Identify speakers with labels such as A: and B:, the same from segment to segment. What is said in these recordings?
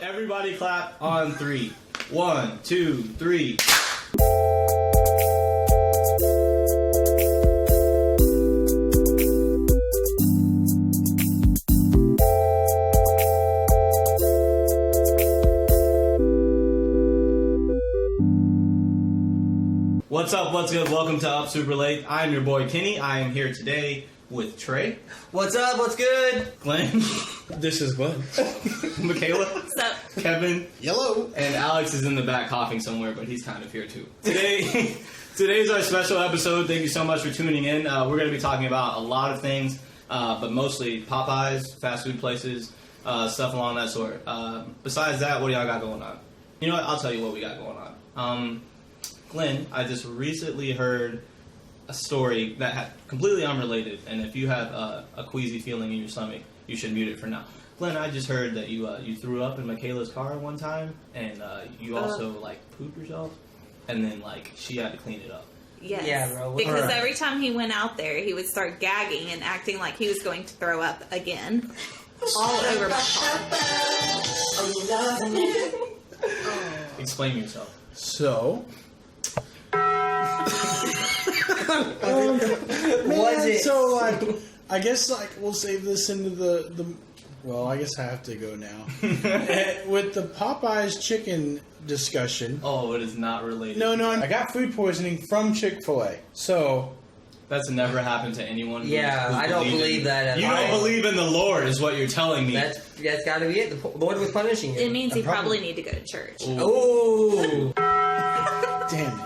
A: Everybody clap on 3. 1, 2, 3. What's up? What's good? Welcome to Up Super Late. I'm your boy Kenny. I am here today with Trey.
B: What's up? What's good?
A: Glenn.
C: This is Glenn.
A: Michaela.
D: What's up?
A: Kevin.
C: Yellow.
A: And Alex is in the back coughing somewhere, but he's kind of here too. Today's our special episode. Thank you so much for tuning in. We're going to be talking about a lot of things, but mostly Popeyes, fast food places, stuff along that sort. Besides that, what do y'all got going on? You know what? I'll tell you what we got going on. Glenn, I just recently heard a story that had completely unrelated, and if you have a queasy feeling in your stomach, you should mute it for now. Glenn, I just heard that you threw up in Michaela's car one time, and you also pooped yourself, and then she had to clean it up.
D: Yes.
B: Yeah, bro.
D: Because
B: Right.
D: every time he went out there, he would start gagging and acting like he was going to throw up again. All over my car.
A: Explain yourself.
C: So,
B: Was it?
C: So, I guess, we'll save this into the well, I guess I have to go now. With the Popeyes chicken discussion.
A: Oh, it is not related.
C: No, I got food poisoning from Chick-fil-A. So,
A: That's never happened to anyone.
B: Yeah, I don't believe that at
A: You
B: all.
A: don't believe in the Lord, is what you're telling me.
B: That's got to be it. The Lord was punishing you.
D: It means he probably need to go to church.
B: Ooh.
C: damn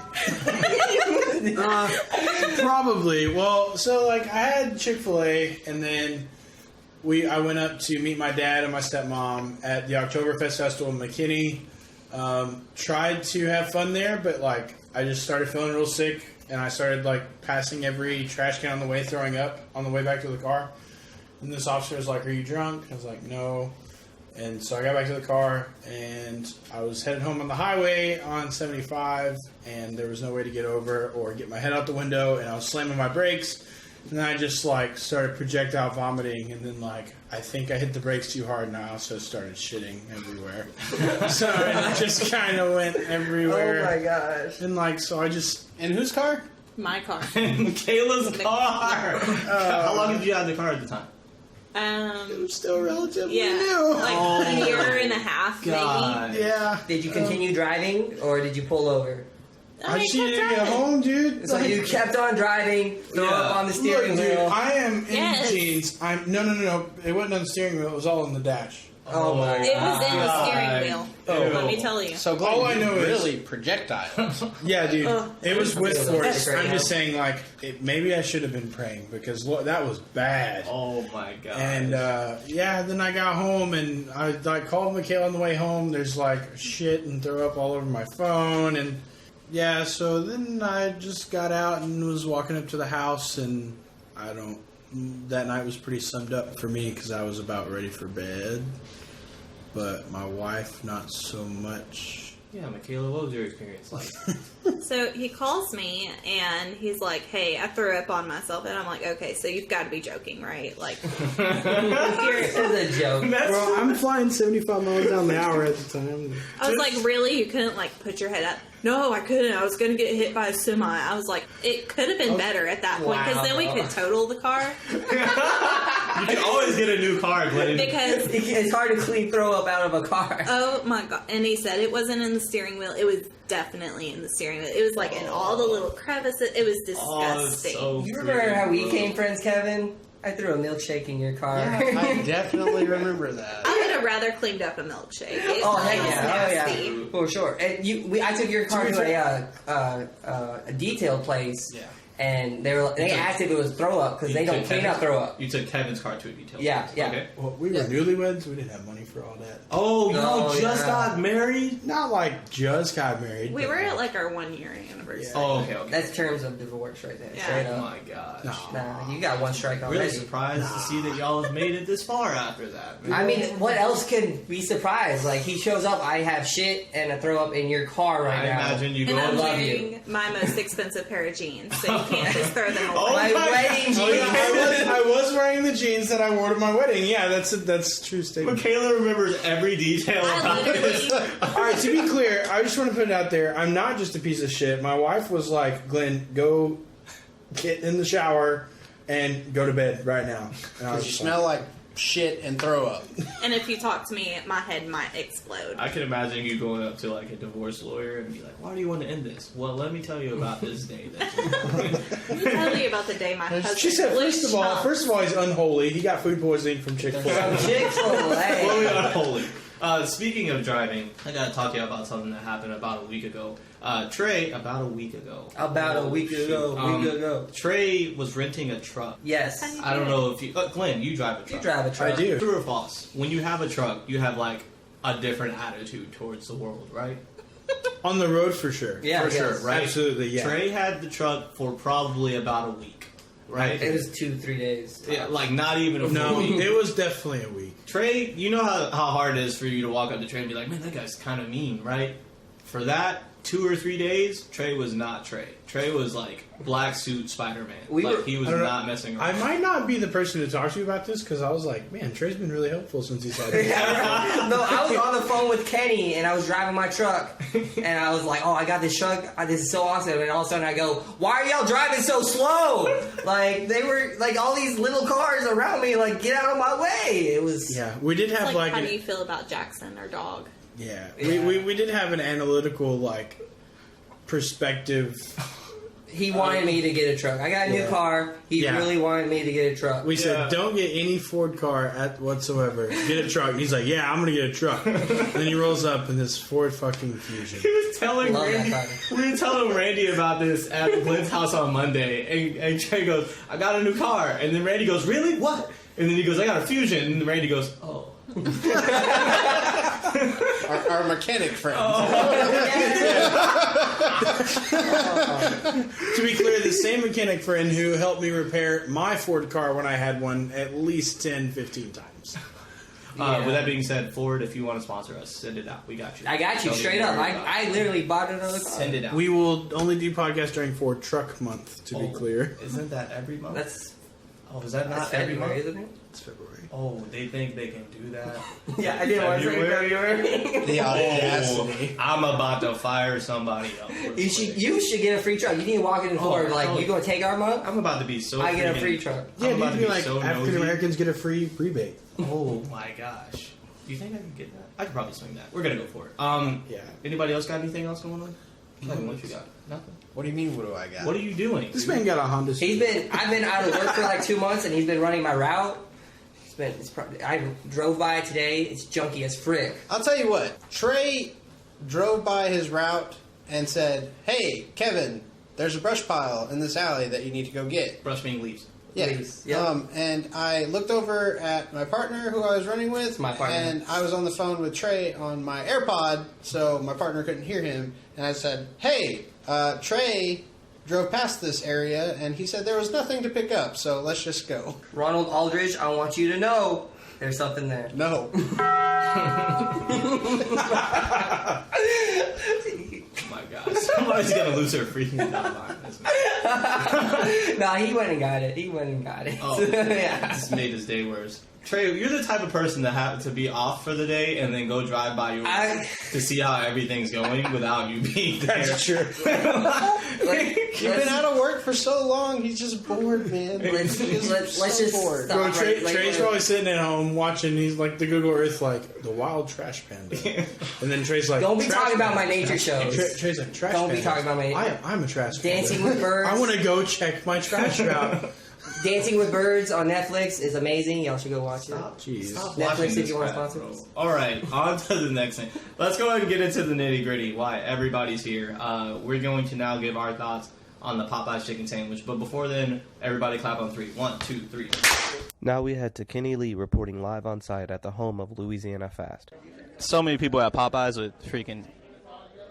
C: it. Probably. Well, so, I had Chick-fil-A, and then I went up to meet my dad and my stepmom at the Oktoberfest Festival in McKinney. Tried to have fun there, but, I just started feeling real sick, and I started, passing every trash can on the way, throwing up on the way back to the car. And this officer was like, "Are you drunk?" I was like, "No." And so I got back to the car, and I was headed home on the highway on 75, and there was no way to get over or get my head out the window, and I was slamming my brakes, and then I just, started projectile vomiting, and then, I think I hit the brakes too hard, and I also started shitting everywhere. So it just kind of went everywhere.
B: Oh, my gosh.
C: And, so I just... In whose car?
D: My car.
A: Michaela's car! How long did you have the car at the time?
C: It was still relatively
D: Yeah,
C: new.
D: a year and a half,
A: God.
D: maybe.
C: Yeah.
B: Did you continue driving, or did you pull over?
C: I just needed to get home, dude.
B: So you kept on driving, throw up on the steering
C: Look,
B: wheel.
C: dude, I am in
D: Yes.
C: jeans. No. It wasn't on the steering wheel. It was all in the dash.
B: Oh my
D: It was in the
A: God.
D: steering wheel.
A: Ew.
D: Let me tell you.
E: So Glenn,
C: All I know is-
E: really projectiles.
C: Yeah, dude. It was with
B: That's
C: force.
B: great.
C: I'm just saying, maybe I should have been praying because that was bad.
A: Oh my God.
C: And then I got home and I called Michaela on the way home. There's shit and throw up all over my phone, and yeah. So then I just got out and was walking up to the house, and that night was pretty summed up for me because I was about ready for bed, but my wife not so much.
A: Yeah, Michaela, what was your experience like?
D: So he calls me and he's like, "Hey, I threw up on myself," and I'm like, "Okay, so you've got to be joking, right?"
B: This is a joke.
C: Well, I'm flying 75 miles down the hour at the time.
D: I was like, "Really? You couldn't put your head up?" No, I couldn't. I was gonna get hit by a semi. I was like, it could have been better at that point because then we could total the car.
A: You can always get a new car, Glenn.
D: Because
B: It's hard to clean throw up out of a car.
D: oh my god! And he said it wasn't in the steering wheel. It was definitely in the steering wheel. It was in all the little crevices. It was disgusting.
A: Oh,
B: You remember how we became friends, Kevin? I threw a milkshake in your car.
E: Yeah, I definitely remember that.
D: I would have rather cleaned up a milkshake. It
B: Oh
D: was
B: heck yeah!
D: nasty.
B: Oh yeah, for sure. And I took your car to a detail place.
A: Yeah.
B: And they asked if it was throw up because they don't clean up throw up.
A: You took Kevin's car to a detail.
B: Yeah,
A: place.
B: yeah.
A: Okay.
C: Well, we were newlyweds. We didn't have money for all that.
A: Oh, y'all
B: Oh,
A: just
B: yeah.
A: got married?
C: Not just got married.
D: We
C: but,
D: were at our 1 year anniversary.
C: Yeah.
A: Oh, okay.
B: That's terms of divorce right there.
D: Yeah.
B: Straight
A: Oh
B: up.
A: my gosh.
C: No.
B: Nah, you got one strike already.
A: Really surprised to see that y'all have made it this far after that.
B: I mean, what else could be surprised? He shows up, I have shit and a throw up in your car right
A: I
B: now.
A: imagine you
D: And
A: go
D: I'm
B: love
D: wearing my most expensive pair of jeans. So you can't just throw them away.
A: Oh
B: My wedding jeans.
C: Oh, yeah, I was wearing the jeans that I wore to my wedding. Yeah, that's a true statement.
A: Michaela remembers every detail about
D: I
A: this.
D: literally,
C: All right, to be clear, I just want to put it out there. I'm not just a piece of shit. My wife was like, "Glenn, go get in the shower and go to bed right now." And I was
E: You
C: just
E: smell like shit and throw up.
D: and if you talk to me, my head might explode.
A: I can imagine you going up to like a divorce lawyer and be like, "Why do you want to end this?" Well, let me tell you about this day.
D: Let me tell you about the day my husband.
C: She said,
D: blew
C: first of all, he's unholy. He got food poisoning from Chick-fil-A.
B: Chick-fil-A.
A: Fully unholy. Speaking of driving, I gotta talk to you about something that happened about a week ago. Trey, about a week ago. Trey was renting a truck.
B: Yes.
A: I don't know if you... Glenn, you drive a truck.
B: You drive a truck.
C: I do.
A: True or false? When you have a truck, you have like a different attitude towards the world, right?
C: On the road for sure.
B: Yeah,
A: For
B: yes.
A: sure, right?
C: Absolutely, yeah.
A: Trey had the truck for probably about a week, right?
B: It was 2-3 days.
A: Yeah, like not even a full
C: No,
A: week.
C: it was definitely a week.
A: Trey, you know how hard it is for you to walk up to Trey and be like, man, that guy's kind of mean, right? For that 2 or 3 days, Trey was not Trey. Trey was like black suit Spider-Man. He was
C: I don't know.
A: not messing
C: I
A: around.
C: might not be the person to talk to you about this because I was like, man, Trey's been really helpful since he's had this.
B: No, I was on the phone with Kenny and I was driving my truck and I was like, oh, I got this truck. This is so awesome. And all of a sudden I go, why are y'all driving so slow? Like, they were, like, all these little cars around me, like, get out of my way. It was...
C: Yeah, we did have
D: Like,
C: like
D: how
C: an,
D: do you feel about Jackson, our dog?
C: yeah,
B: Yeah.
C: We did have an analytical like perspective.
B: He wanted me to get a truck. I got a new
C: Yeah.
B: car. He
C: Yeah.
B: really wanted me to get a truck.
C: We
A: Yeah.
C: said, don't get any Ford car at whatsoever. Get a truck. And he's like, yeah, I'm gonna get a truck. And then he rolls up in this Ford fucking Fusion.
A: He was telling
B: Love that
A: Randy,
B: car.
A: we were telling Randy about this at Glenn's house on Monday, and Trey goes, I got a new car. And then Randy goes, really? What? And then he goes, I got a Fusion. And Randy goes, oh.
E: Our mechanic friend.
C: To be clear, the same mechanic friend who helped me repair my Ford car when I had one at least 10, 15 times.
A: With that being said, Ford, if you want to sponsor us, send it out. We got you.
B: I got you,
A: Don't
B: straight
A: even
B: up.
A: worry about it.
B: I literally bought another car.
A: Send it out.
C: We will only do podcasts during Ford Truck Month, to be
A: Oh,
C: clear.
A: Isn't that every month?
B: That's
A: Is that not every
B: February,
A: month?
B: isn't it?
C: It's February.
A: Oh, they think they can do that?
B: Yeah, I didn't want to say February.
E: The audacity.
A: I'm about to fire somebody up.
B: You should get a free truck. You need to walk in the Ford. Like, you gonna take our money?
A: I'm about to be so.
B: I get a
A: freaking-
B: free truck.
C: Yeah,
A: I'm about
C: dude,
A: to
C: be like
A: so
C: African
A: nosy.
C: Americans get a free rebate.
A: Oh my gosh. Do you think I can get that? I could probably swing that. We're gonna go for it.
C: Yeah.
A: Anybody else got anything else going on? Kevin, what you got? Nothing.
E: What do you mean, what do I got?
A: What are you doing?
C: This man got a Honda.
B: I've
C: Civic.
B: been out of work for like 2 months, and he's been running my route. I drove by it today. It's junky as frick.
E: I'll tell you what. Trey drove by his route and said, hey, Kevin, there's a brush pile in this alley that you need to go get.
A: Brush being leaves.
E: Yeah.
B: Please. Yep.
E: And I looked over at my partner who I was running with.
B: My partner.
E: And I was on the phone with Trey on my AirPod, so my partner couldn't hear him. And I said, hey, Trey drove past this area, and he said there was nothing to pick up, so let's just go.
B: Ronald Aldridge, I want you to know there's something there.
E: No.
A: Oh my gosh. Somebody's gonna lose her freaking mind.
B: Nah, he went and got it.
A: Oh,
B: Yeah.
A: this made his day worse. Trey, you're the type of person that have to be off for the day and then go drive by your work to see how everything's going without you being there.
C: That's true.
E: You've been out of work for so long, he's just bored, man.
B: Let's
E: so
B: just
E: bored.
B: stop.
C: Bro,
B: right, like,
C: Trey's probably sitting at home watching. He's like the Google Earth, like the wild trash panda. And then Trey's like,
B: Don't be
C: "Trash
B: talking about my
C: panda."
B: nature shows.
C: Trey's like, trash
B: Don't be
C: pandas.
B: talking about my-
C: I'm a trash
B: Dancing
C: panda.
B: with Birds.
C: I want to go check my trash route.
B: Dancing with Birds on Netflix is amazing. Y'all should go watch it.
C: Jeez.
A: Stop
B: Netflix
A: watching
B: if
A: this
B: you want
A: crap,
B: sponsors.
A: bro. All right, on to the next thing. Let's go ahead and get into the nitty gritty. Why everybody's here. We're going to now give our thoughts on the Popeye's chicken sandwich. But before then, everybody clap on 3. 1, 2, 3.
F: Now we head to Kenny Lee reporting live on site at the home of Louisiana Fast.
A: So many people at Popeyes with freaking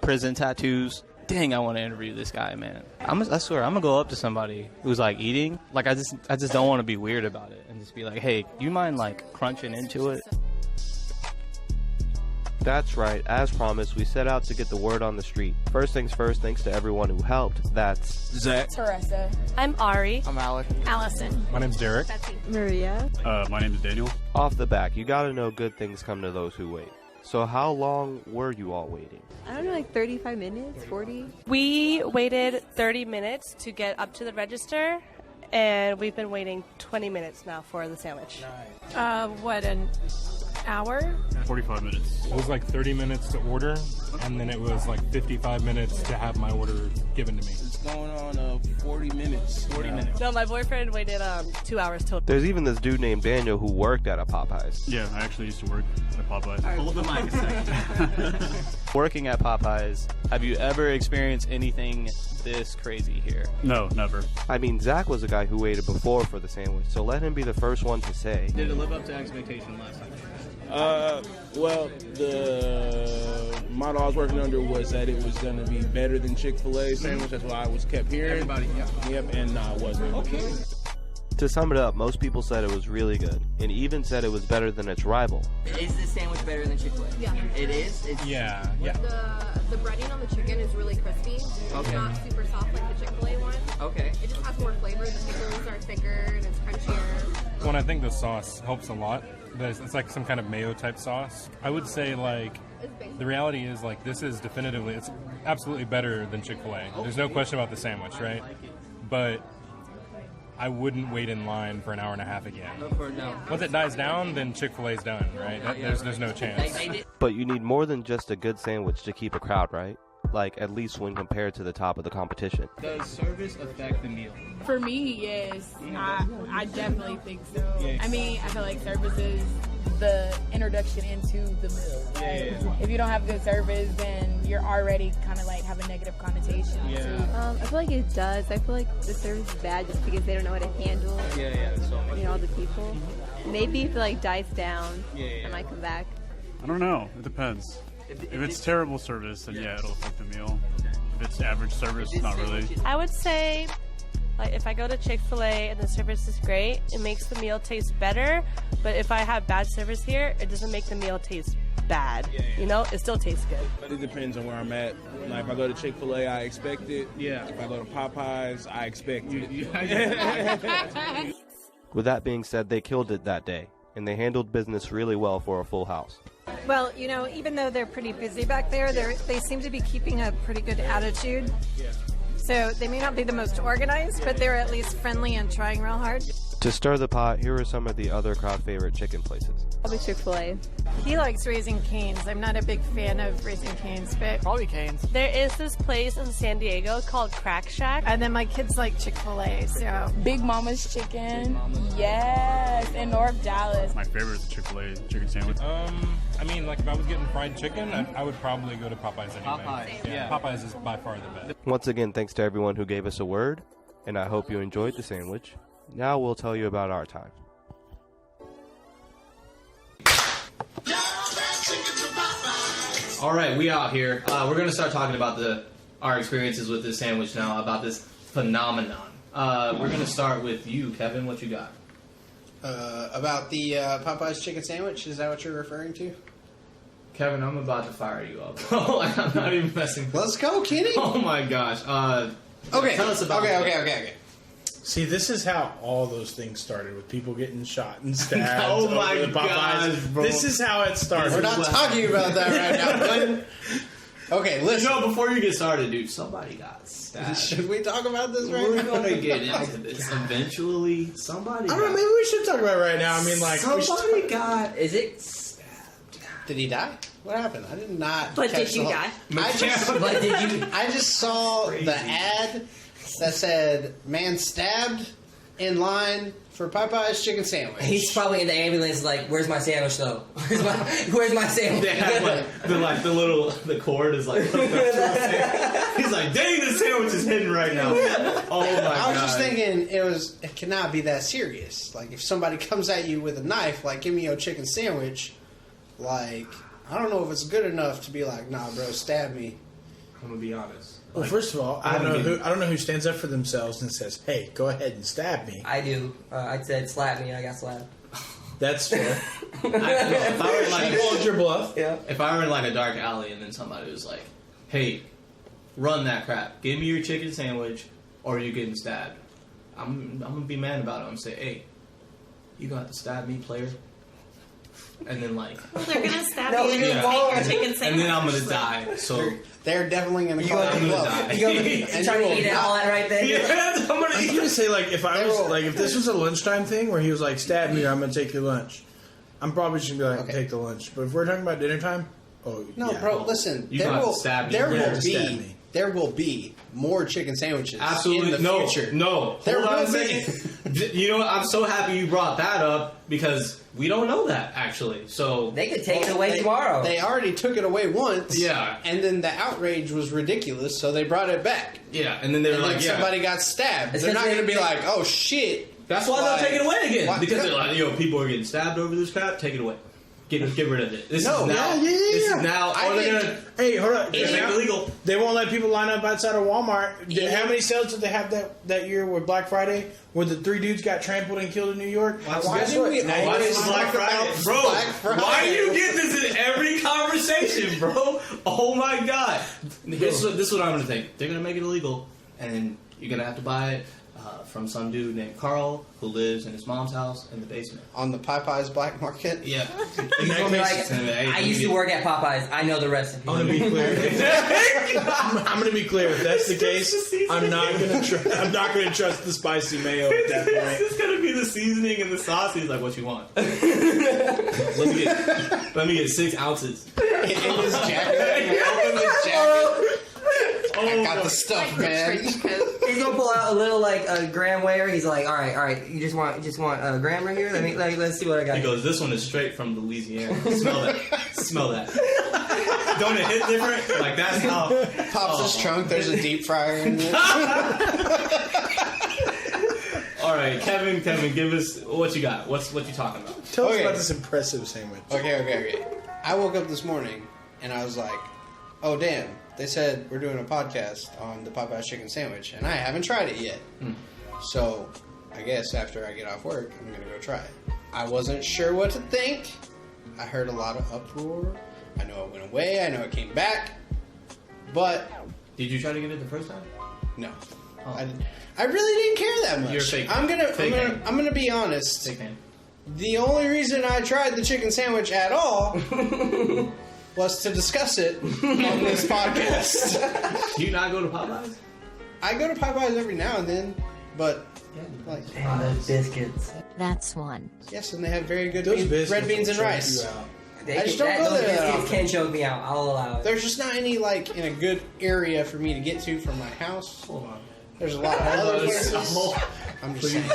A: prison tattoos. Dang, I want to interview this guy, man. I swear, I'm gonna go up to somebody who's like eating. Like I just don't want to be weird about it and just be like, hey, do you mind like crunching into it?
F: That's right, as promised, we set out to get the word on the street. First things first, thanks to everyone who helped. That's
G: Zach.
H: Teresa.
I: I'm Ari.
G: I'm Alec.
H: Allison.
J: My name's Derek.
D: Maria.
J: My name is Daniel.
F: off the back. You gotta know good things come to those who wait. So how long were you all waiting?
I: I don't know, like 35 minutes, 40?
K: We waited 30 minutes to get up to the register, and we've been waiting 20 minutes now for the sandwich.
H: What, an hour?
J: 45 minutes. It was like 30 minutes to order, and then it was like 55 minutes to have my order given to me.
G: It's going on 40 minutes.
A: 40 minutes.
K: No, my boyfriend waited 2 hours total.
F: There's even this dude named Daniel who worked at a Popeyes.
J: Yeah, I actually used to work at Popeyes.
A: Hold the mic a second. Working at Popeyes, have you ever experienced anything this crazy here?
J: No, never.
F: I mean, Zach was a guy who waited before for the sandwich, so let him be the first one to say.
A: Did it live up to expectation last time?
G: Well, the model I was working under was that it was going to be better than Chick-fil-A sandwich. That's what I was kept hearing.
A: Everybody, yeah.
G: Yep, and it wasn't.
A: Okay.
F: To sum it up, most people said it was really good, and even said it was better than its rival.
B: Is this sandwich better than Chick-fil-A?
H: Yeah.
B: It is? It's
J: Yeah.
H: The breading on the chicken is really crispy. It's
B: Okay.
H: not super soft like the Chick-fil-A one.
B: Okay.
H: It just has more flavor. The pickles are thicker and it's crunchier.
J: Well, I think the sauce helps a lot. It's like some kind of mayo type sauce. I would say like the reality is like this is definitively, it's absolutely better than Chick-fil-A. There's no question about the sandwich, right? But I wouldn't wait in line for an hour and a half again.
B: No.
J: Once it dies down, then Chick-fil-A's done, right? There's no chance.
F: But you need more than just a good sandwich to keep a crowd, right? Like, at least when compared to the top of the competition.
A: Does service affect the meal?
H: For me, yes. I definitely think so. I mean, I feel like service is the introduction into the meal.
A: Yeah.
H: If you don't have good service, then you're already kind of like have a negative connotation.
A: Yeah.
I: I feel like it does. I feel like the service is bad just because they don't know how to handle,
A: Yeah, so much.
I: all the people. Maybe if it like dies down,
A: Yeah.
I: I might come back.
J: I don't know. It depends. If it's terrible service, then yeah, it'll affect the meal. If it's average service, not really.
K: I would say, like, if I go to Chick-fil-A and the service is great, it makes the meal taste better. But if I have bad service here, it doesn't make the meal taste bad. You know, it still tastes good.
G: But it depends on where I'm at. Like, if I go to Chick-fil-A, I expect it.
A: Yeah.
G: If I go to Popeyes, I expect it.
F: With that being said, they killed it that day, and they handled business really well for a full house.
L: Well, even though they're pretty busy back there, they seem to be keeping a pretty good attitude. So they may not be the most organized, but they're at least friendly and trying real hard.
F: To stir the pot, here are some of the other crowd favorite chicken places.
I: Probably Chick-fil-A.
L: He likes Raising Cane's. I'm not a big fan of Raising Cane's, but
G: Probably Cane's.
K: There is this place in San Diego called Crack Shack.
L: and then my kids like Chick-fil-A. So
H: Big Mama's Chicken. Yes, in North Dallas.
J: My favorite is the Chick-fil-A chicken sandwich. I mean, like if I was getting fried chicken, I would probably go to Popeyes anyway.
A: Popeyes, yeah.
J: Popeyes is by far the best.
F: Once again, thanks to everyone who gave us a word, and I hope you enjoyed the sandwich. Now we'll tell you about our time.
A: All right, we out here. We're going to start talking about our experiences with this sandwich now, about this phenomenon. We're going to start with you, Kevin. What you got?
E: About the Popeyes chicken sandwich, is that what you're referring to?
A: Kevin, I'm about to fire you up. I'm not even messing.
E: Let's go, Kenny!
A: Oh my gosh.
E: Okay.
A: Tell us about
E: Okay.
C: See, this is how all those things started, with people getting shot and stabbed.
A: Oh my
C: over the Popeyes.
A: gosh, bro.
C: This is how it started.
E: We're not talking about that right now, Glenn. Okay, listen.
A: Before you get started, dude, somebody got stabbed.
E: Should we talk about this right
A: We're
E: now?
A: going to get into this eventually. Somebody
C: I don't know, maybe we should talk about it right now. I mean, like, we should
A: somebody got...
B: Is it?
E: Did he die? What happened? I did not.
D: But
E: catch
D: did you
E: the whole-
D: die?
B: But did you?
E: I just saw the ad that said "man stabbed in line for Popeye's chicken sandwich."
B: He's probably in the ambulance. Like, where's my sandwich though? Where's my sandwich?
A: They have the cord is like... He's like, dang, the sandwich is hidden right now. Oh my god.
E: I was just thinking it cannot be that serious. Like, if somebody comes at you with a knife, like, give me your chicken sandwich, like, I don't know if it's good enough to be like, nah, bro, stab me.
A: I'm going to be honest.
C: Well, first of all, I don't know who stands up for themselves and says, "Hey, go ahead and stab me."
B: I do. I said slap me. I got slapped.
C: That's fair.
A: If I were in like
C: She called your bluff.
B: Yeah.
A: If I were in like a dark alley and then somebody was like, "Hey, run that crap. Give me your chicken sandwich, or you're getting stabbed." I'm gonna be mad about it. I'm gonna say, "Hey, you gonna have to stab me, player." And then like,
D: Well, they're gonna stab
B: No,
D: you and
B: you
D: take
B: won't.
D: your chicken sandwich.
A: and then I'm gonna die. So
E: They're definitely going to
B: You
E: call
B: gonna
E: it bluff.
A: die.
B: You gonna be
E: And
B: trying
E: you
B: to
E: will
B: eat it
E: not-
B: all right there?
A: yeah, I'm gonna
C: I'm
A: eat.
C: gonna say like if I was like if this was a lunchtime thing where he was like stab me or I'm gonna take your lunch, I'm probably just gonna be like take the lunch. But if we're talking about dinner time,
E: No,
C: yeah.
E: bro, listen.
A: You
E: There
A: gonna have
E: will,
A: to stab me.
E: there
C: You're gonna
E: will
C: have to stab
E: be
C: me.
E: there will be more chicken sandwiches
A: Absolutely
E: in the
A: no,
E: future.
A: no.
E: There
A: Hold on a
E: will be.
A: second. You know what? I'm so happy you brought that up because we don't know that actually. So
B: They could take it away tomorrow.
E: They already took it away once.
A: Yeah.
E: And then the outrage was ridiculous, so they brought it back.
A: yeah, and then they were
E: And
A: like,
E: then
A: yeah.
E: somebody got stabbed.
B: It's
E: They're not
B: 'cause
E: going to be
B: they-
E: like, oh shit.
A: That's why they'll take it away again
E: Why-
A: because they're like, yo, people are getting stabbed over this crap. Take it away. Get rid of it. This
E: No,
A: is now.
C: yeah.
A: This is now.
E: I
A: Or they're
E: think-
A: gonna
C: Hey, hold on.
A: make it illegal.
C: They won't let people line up outside of Walmart.
E: Yeah.
C: How many sales did they have that year with Black Friday, where the 3 dudes got trampled and killed in New York?
E: Why
C: Guess
E: do
C: what?
E: we
C: Now you
A: Why
E: always
A: is
C: guys-
A: Black
E: talk
A: Friday,
E: about
A: bro?
E: Black Friday?
A: Why do you get this in every conversation, bro? Oh my god! This is what I'm gonna think. They're gonna make it illegal, and then you're gonna have to buy it from some dude named Carl who lives in his mom's house in the basement.
E: On the Popeye's black market?
A: Yeah.
B: He's gonna be like, I used to work at Popeyes. I know the recipe.
C: I'm gonna be clear. I'm gonna be clear. If that's the case, I'm not gonna trust the spicy mayo at that
A: This
C: point.
A: is gonna be the seasoning and the sauce. He's like, "What you want?" let me get 6 ounces.
E: In his jacket. Open his jacket.
A: Oh,
E: I got
A: my-
E: the stuff, man.
B: He's gonna pull out a little like a gram weigher. He's like, all right. You just want a gram right here. Let's see what I got.
A: He
B: here.
A: goes, "This one is straight from Louisiana. Smell that. Smell that. Don't it hit different? Like that's how."
E: Pops his trunk. There's a deep fryer in there.
A: All right, Kevin, give us what you got. What you talking about?
C: Tell us
E: Okay.
C: about this impressive sandwich.
E: Okay. I woke up this morning and I was like, oh damn, they said we're doing a podcast on the Popeye's chicken sandwich and I haven't tried it yet. So I guess after I get off work, I'm gonna go try it. I wasn't sure what to think. I heard a lot of uproar. I know it went away. I know it came back. But
A: Did you try to get it the first time?
E: no.
A: Oh.
E: I really didn't care that much.
A: You're fake.
E: I'm
A: Fake fan.
E: gonna be honest.
A: Big fan.
E: The only reason I tried the chicken sandwich at all was to discuss it on this podcast.
A: Do you not go to Popeyes?
E: I go to Popeyes every now and then, but like
B: Damn, those biscuits.
I: That's one.
E: yes, and they have very good
C: Those biscuits
E: red beans and
C: will choke
E: rice.
C: you out.
E: I just don't go
B: those
E: there that
B: biscuits
E: often.
B: can choke me out. I'll allow it.
E: There's just not any like in a good area for me to get to from my house.
A: Hold on.
E: There's a lot of other places. I'm just saying.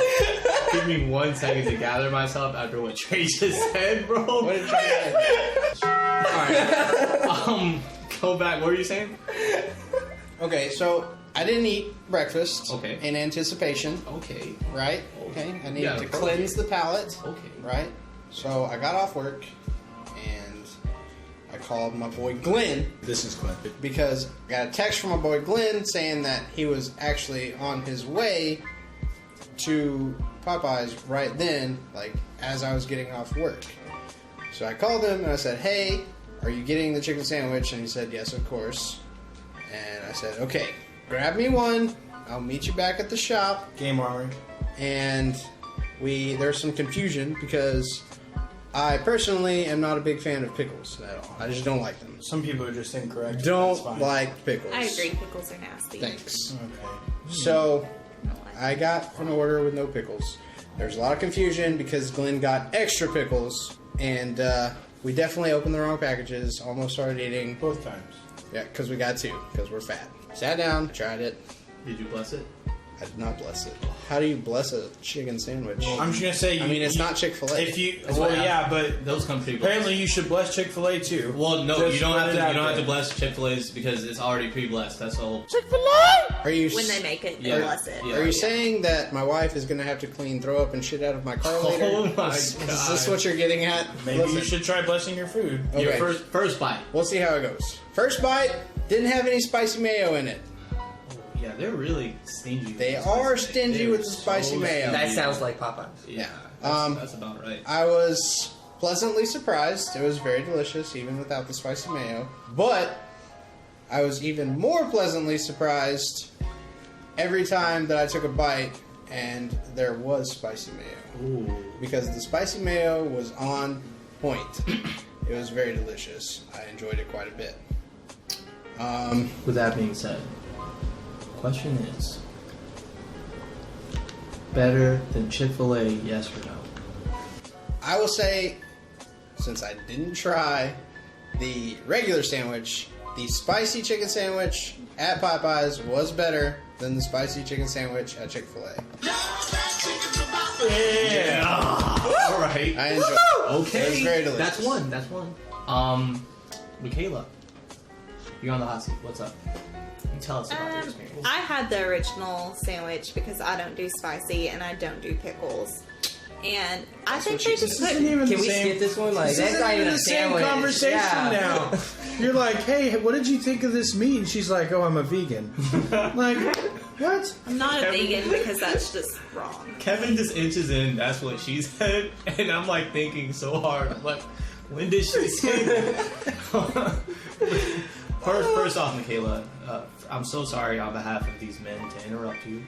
A: Give me 1 second to gather myself after what Trey just said, bro.
E: What did you say?
A: Alright. Go back. What were you saying?
E: Okay, so I didn't eat breakfast.
A: Okay.
E: In anticipation.
A: Okay.
E: Right? Okay. I needed
A: Yeah,
E: to
A: okay.
E: cleanse the palate.
A: Okay.
E: Right? So I got off work and I called my boy Glenn
C: This is Clint.
E: because I got a text from my boy Glenn saying that he was actually on his way to Popeyes right then, like as I was getting off work. So I called him and I said, "Hey, are you getting the chicken sandwich?" And he said, "Yes, of course." And I said, "Okay, grab me one. I'll meet you back at the shop."
C: Game Armory.
E: And there's some confusion because I personally am not a big fan of pickles at all. I just don't like them.
C: Some people are just incorrect. That's
E: Don't
C: fine.
E: like pickles.
D: I agree. Pickles are nasty.
E: Thanks.
C: Okay.
E: So I got an order with no pickles. There's a lot of confusion because Glenn got extra pickles, and we definitely opened the wrong packages. Almost started eating.
C: Both times.
E: Yeah, because we got 2, because we're fat. Sat down, tried it.
A: Did you bless it?
E: I did not bless it. How do you bless a chicken sandwich?
C: I'm just gonna say.
E: I mean, it's not Chick-fil-A.
C: If you,
A: That's
C: well,
A: what
C: yeah, but
A: Those come pre-blessed.
C: apparently you should bless Chick-fil-A too.
A: Well, no,
C: Just
A: you don't
C: put
A: have
C: it
A: to.
C: out
A: You don't have
C: there.
A: to bless Chick-fil-A's because it's already pre-blessed. That's all.
E: Are you
D: When they make it, they
A: Yeah.
D: bless it.
A: Yeah.
E: Are you saying that my wife is going to have to clean throw up and shit out of my car later?
A: Oh my
E: Is
A: God.
E: this what you're getting at?
C: Maybe you
E: Listen,
C: should try blessing your food.
A: Your
E: Okay.
A: first bite.
E: We'll see how it goes. First bite, didn't have any spicy mayo in it.
A: Yeah, they're really stingy.
E: They are stingy with the spicy mayo.
B: That sounds like Popeyes.
A: Yeah, that's about right.
E: I was pleasantly surprised. It was very delicious, even without the spicy mayo. But I was even more pleasantly surprised every time that I took a bite and there was spicy mayo.
A: Ooh.
E: Because the spicy mayo was on point. It was very delicious. I enjoyed it quite a bit.
A: With that being said, question is, better than Chick-fil-A, yes or no?
E: I will say, since I didn't try the regular sandwich, the spicy chicken sandwich at Popeyes was better than the spicy chicken sandwich at Chick-fil-A.
A: Yeah. All right.
E: I enjoyed it.
A: Okay.
E: It was very delicious.
A: That's one. Michaela, you're on the hot seat. What's up? You tell us about your experience.
D: I had the original sandwich because I don't do spicy and I don't do pickles. And I think they just put...
B: Can we skip this one? Like,
C: This
B: that's
C: isn't
B: not
C: even
B: even
C: the
B: a
C: same
B: sandwich.
C: conversation
B: Yeah.
C: now. You're like, hey, what did you think of this meat? And she's like, oh, I'm a vegan. Like, what?
D: I'm not a vegan because that's just wrong.
A: Kevin just inches in, that's what she said, and I'm like thinking so hard. I'm like, when did she say that? First off, Michaela, I'm so sorry on behalf of these men to interrupt you.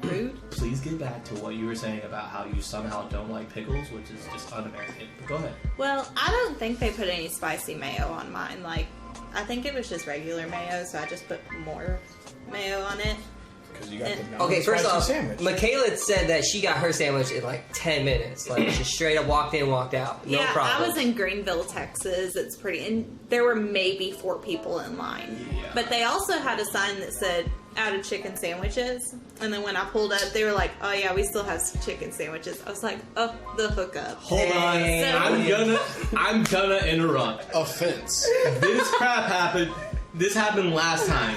D: Rude.
A: Please get back to what you were saying about how you somehow don't like pickles, which is just un-American. But go ahead.
D: Well, I don't think they put any spicy mayo on mine. Like, I think it was just regular mayo, so I just put more mayo on it.
C: Because you got the
B: Okay, first off,
C: sandwich.
B: Michaela said that she got her sandwich in like 10 minutes. Like, she straight up walked in, walked out. No
D: yeah,
B: problem.
D: I was in Greenville, Texas. It's pretty, and there were maybe 4 people in line.
A: Yeah.
D: But they also had a sign that said out of chicken sandwiches. And then when I pulled up, they were like, "Oh yeah, we still have some chicken sandwiches." I was like, "Oh, the hookup."
A: Hold on, I'm gonna interrupt.
E: Offense.
A: This crap happened. This happened last time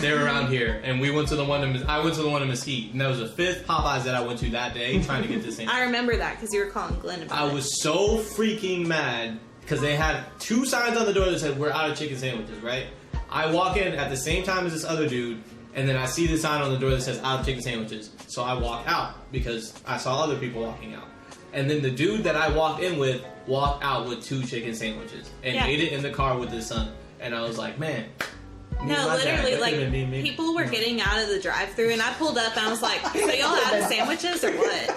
A: they were around here, and we went to the one I went to the one in Mesquite, and that was the 5th Popeyes that I went to that day, trying to get this sandwich.
D: I remember that because you were calling Glenn about it.
A: I was so freaking mad because they had 2 signs on the door that said we're out of chicken sandwiches. Right? I walk in at the same time as this other dude. And then I see the sign on the door that says out of chicken sandwiches. So I walk out because I saw other people walking out. And then the dude that I walked in with walked out with 2 chicken sandwiches and ate it in the car with his son. And I was like, man.
D: No, literally, like, people were getting out of the drive-thru, and I pulled up, and I was like, so y'all out of sandwiches or what?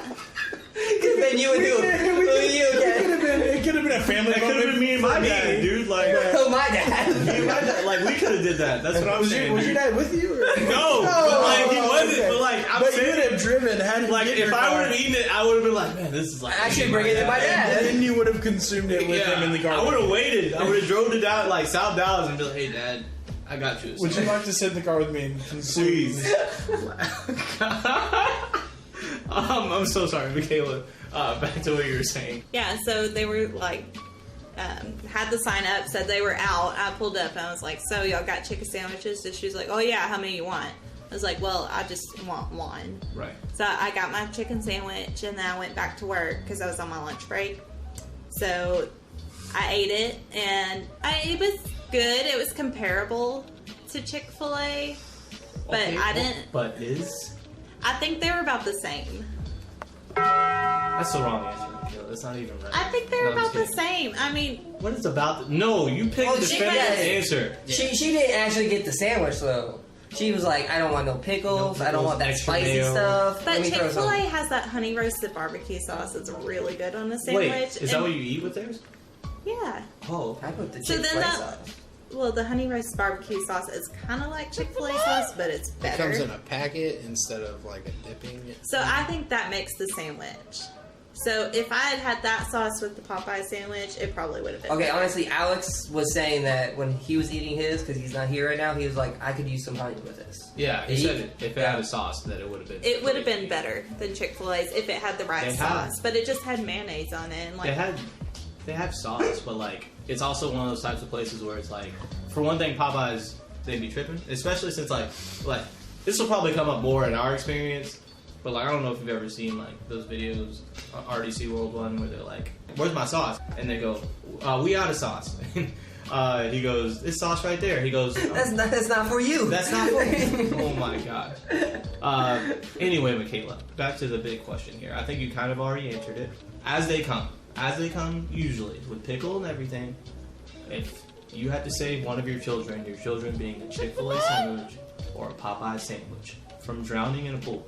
B: Because then you would do
C: It could have been a family
A: That could have been me and my dad, dude. Like,
B: my dad.
A: me and my dad. Like, we could have did that. That's what I'm saying.
C: Was your dad with you? Or?
A: No, but like, he wasn't. But like, I'm
C: But
A: saying,
C: you would have driven. How did
A: like,
C: you get
A: if
C: your
A: I
C: car?
A: would have eaten it, I would have been like, man, this is like.
B: I should bring it to my dad.
C: And then you would have consumed it with him in the car.
A: I would have waited. I would have drove to Dallas, like South Dallas, and be like, hey, Dad, I got you.
C: Would you like to sit in the car with me and consume?
A: Please. I'm so sorry, Michaela. Back to what you were saying.
D: Yeah, so they were like, had the sign up, said they were out. I pulled up and I was like, so y'all got chicken sandwiches? And she was like, oh yeah, how many you want? I was like, well, I just want one.
A: Right.
D: So I got my chicken sandwich and then I went back to work because I was on my lunch break. So I ate it and it was good. It was comparable to Chick-fil-A, but
A: Okay,
D: I didn't.
A: But is?
D: I think they were about the same.
A: That's the wrong answer, Michaela. That's not even right.
D: I think they're
A: No, I'm
D: about the
A: just kidding.
D: same. I mean,
A: What is about the... No, you picked
B: Oh,
A: the
B: she
A: definitive
B: had-
A: answer.
B: She didn't actually get the sandwich though. She was like, I don't want no pickles. I don't want that
A: extra
B: spicy
A: mayo.
B: stuff.
D: but
B: Let me throw
D: Chick-fil-A
B: some.
D: has that honey roasted barbecue sauce that's really good on the sandwich.
A: Wait, is that
D: and-
A: what you eat with theirs?
D: Yeah.
A: Oh.
B: I put the
D: So then
B: Chick-fil-A
D: that-
B: sauce.
D: Well, the honey roasted barbecue sauce is kind of like Chick-fil-A sauce, but it's
E: It
D: better.
E: comes in a packet instead of like a dipping.
D: So I think that makes the sandwich. So if I had had that sauce with the Popeye sandwich, it probably would have been
B: Okay,
D: better.
B: honestly, Alex was saying that when he was eating his, because he's not here right now, he was like, I could use some honey with this.
A: Yeah, he said it. If it had a sauce, that it would have been...
D: It would have been better than Chick-fil-A's if it had the right
A: They had-
D: sauce, but it just had mayonnaise on it. And like,
A: They have sauce, but like it's also one of those types of places where it's like, for one thing, Popeyes they'd be tripping, especially since like this will probably come up more in our experience. But like I don't know if you've ever seen like those videos, RDC World one, where they're like, "Where's my sauce?" And they go, "We out of sauce." He goes, "It's sauce right there." He goes,
B: That's not for you.
A: "That's not for me." Oh my gosh. Anyway, Michaela, back to the big question here. I think you kind of already answered it. As they come usually with pickle and everything. If you had to save one of your children being a Chick-fil-A sandwich or a Popeye sandwich from drowning in a pool,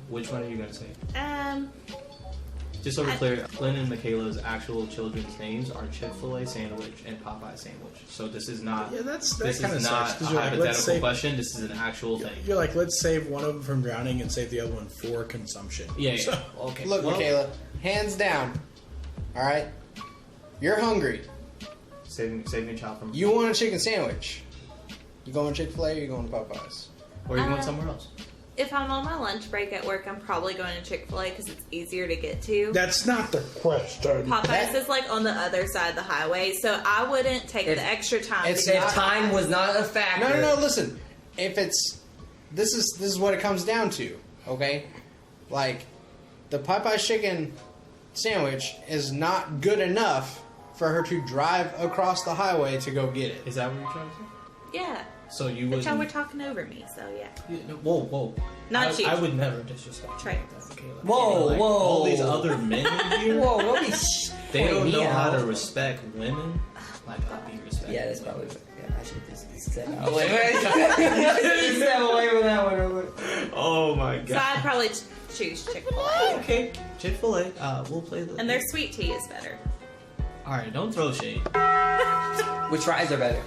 A: which one are you going to save? Just so we're clear, Glenn and Michaela's actual children's names are Chick-fil-A sandwich and Popeye sandwich. So this is not.
C: Yeah, that
A: this
C: kind of
A: is not a hypothetical question. This is an actual thing.
C: You're like, let's save one of them from drowning and save the other one for consumption.
A: Yeah.
C: So,
A: okay.
E: Look, Michaela, hands down. All right, you're hungry.
A: Saving your child from.
E: You want a chicken sandwich? You going to Chick-fil-A or you going to Popeyes?
A: Or you going somewhere else?
D: If I'm on my lunch break at work, I'm probably going to Chick-fil-A because it's easier to get to.
C: That's not the question.
D: Popeyes is like on the other side of the highway, so I wouldn't take the extra time.
B: If time was not a factor.
E: No. Listen, if it's this is what it comes down to. Okay, like the Popeye's chicken sandwich is not good enough for her to drive across the highway to go get it.
A: Is that what you're trying to say?
D: Yeah.
A: So you would.
D: But y'all were talking over me, so yeah.
A: Whoa.
D: Not you.
A: I would never disrespect
D: Trey.
B: Whoa.
A: All these other men in here.
B: Whoa, don't be
A: they don't know how to respect women. Like I'll be respected.
B: Yeah, that's probably. Yeah, I should just step away. Step away from that one.
A: Oh my god.
D: So I'd probably choose Chick-fil-A.
A: Okay, Chick-fil-A. We'll play the.
D: And their sweet tea is better.
A: All right, don't throw shade.
B: Which fries are better?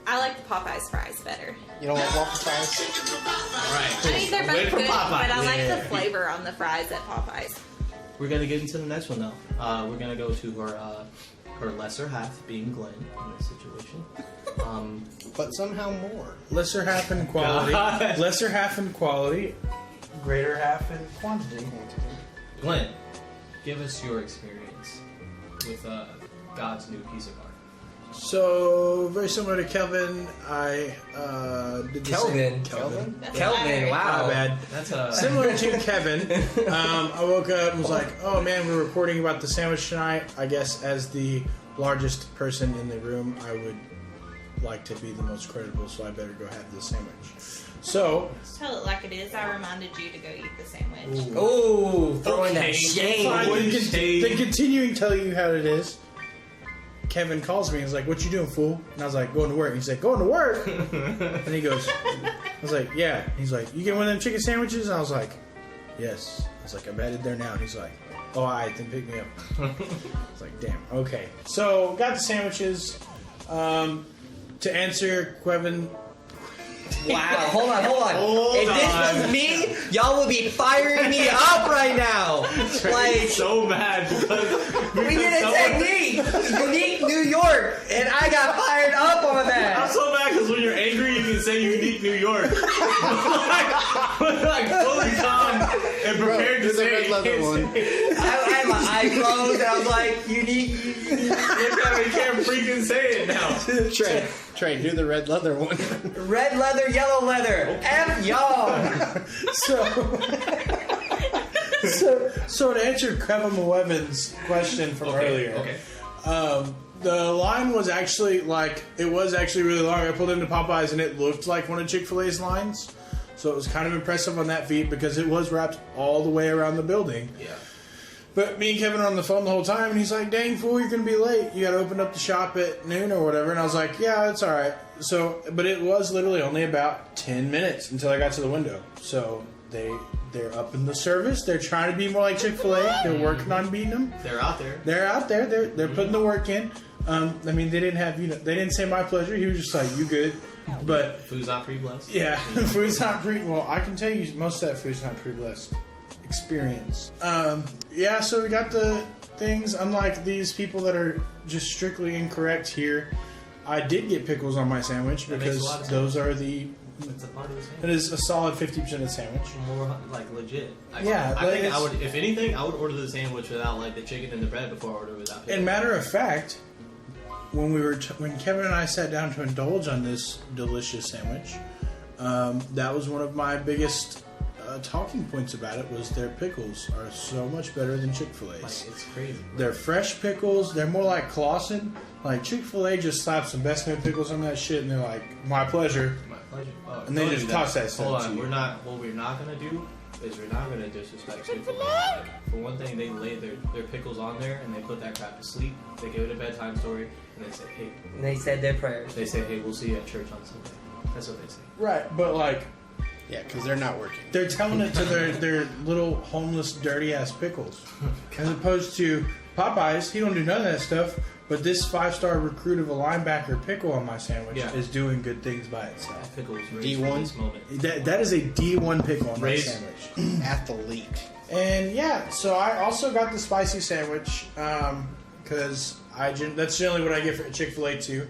D: I like the Popeyes fries better.
E: You don't like waffle fries?
A: All right.
D: I mean, they're
A: Wait
D: both
A: for
D: good,
A: Popeye.
D: but I like
A: Yeah.
D: the flavor on the fries at Popeyes.
A: We're gonna get into the next one though. We're gonna go to her lesser half, being Glenn in this situation.
E: But somehow more.
C: Lesser half in quality.
A: God.
C: Lesser half in quality. Greater half in quantity.
A: Glenn, give us your experience with God's new piece of art.
C: So very similar to Kelvin, I did the
B: Kelvin.
C: Kelvin.
B: Kelvin, wow.
C: My bad.
A: That's
C: Similar to Kevin, I woke up and was like, "Oh man, we're recording about the sandwich tonight." I guess as the largest person in the room, I would like to be the most credible, so I better go have this sandwich. So
D: Tell it like it is. I reminded you to go eat the sandwich.
B: Ooh, throwing that shade.
C: then continuing telling you how it is. Kevin calls me and he's like, "What you doing, fool?" And I was like, "Going to work." And he's like, "Going to work?" And he goes, I was like, "Yeah." He's like, "You get one of them chicken sandwiches?" And I was like, "Yes." I was like, "I'm headed there now." And he's like, "Oh, all right, then pick me up." I was like, "Damn, okay." So got the sandwiches. To answer Kevin.
B: Wow, hold on. If this was me, y'all would be firing me up right now. Like,
A: so mad because
B: we did a technique, unique New York, and I got fired up on that.
A: I'm so mad because when you're angry, you can say unique New York. like fully calm and prepared to say
E: red leather one.
B: I had my eyes closed, and I was like, unique.
A: You can't freaking say it now.
E: Trey, do the red leather one.
B: Red leather, yellow leather. F y'all.
C: So to answer Kevin Levin's question from earlier, the line was actually really long. I pulled into Popeyes and it looked like one of Chick-fil-A's lines, so it was kind of impressive on that feat because it was wrapped all the way around the building.
A: Yeah.
C: But me and Kevin are on the phone the whole time, and he's like, "Dang fool, you're gonna be late. You gotta open up the shop at noon or whatever." And I was like, "Yeah, it's all right." So, but it was literally only about 10 minutes until I got to the window. So they're up in the service. They're trying to be more like Chick-fil-A. They're working on beating them.
A: They're out there.
C: They're out there. They're putting the work in. I mean, they didn't have they didn't say my pleasure. He was just like, "You good?" But
A: food's not pre-blessed.
C: Yeah, food's not well. I can tell you, most of that food's not pre-blessed. Experience. Yeah, so we got the things. Unlike these people that are just strictly incorrect here, I did get pickles on my sandwich because those are the.
A: It's a part of the sandwich.
C: It is a solid 50% of the sandwich.
A: More like legit. I think I would. If anything, I would order the sandwich without like the chicken and the bread before I order without pickles.
C: And matter of fact, when when Kevin and I sat down to indulge on this delicious sandwich, that was one of my biggest. Talking points about it was their pickles are so much better than Chick-fil-A's.
A: Like, it's crazy.
C: They're fresh pickles. They're more like Clausen. Like Chick-fil-A just slaps some best no pickles on that shit, and they're like, "My pleasure."
A: My pleasure.
C: And they just toss that
A: Hold
C: stuff
A: on,
C: to you.
A: we're not. What we're not gonna do is we're not gonna disrespect Chick-fil-A. Like, for one thing, they lay their pickles on there and they put that crap to sleep. They give it a bedtime story and they say, "Hey."
B: And they said their prayers.
A: They say, "Hey, we'll see you at church on Sunday." That's what they say.
C: Right, but like,
E: Yeah, because they're not working.
C: they're telling it to their little homeless, dirty ass pickles, as opposed to Popeyes. He don't do none of that stuff. But this 5-star recruit of a linebacker pickle on my sandwich is doing good things by itself.
A: That pickle is raised for this moment.
C: That is a D1 pickle on my sandwich.
E: Athlete.
C: And yeah, so I also got the spicy sandwich because that's generally what I get for Chick-fil-A too.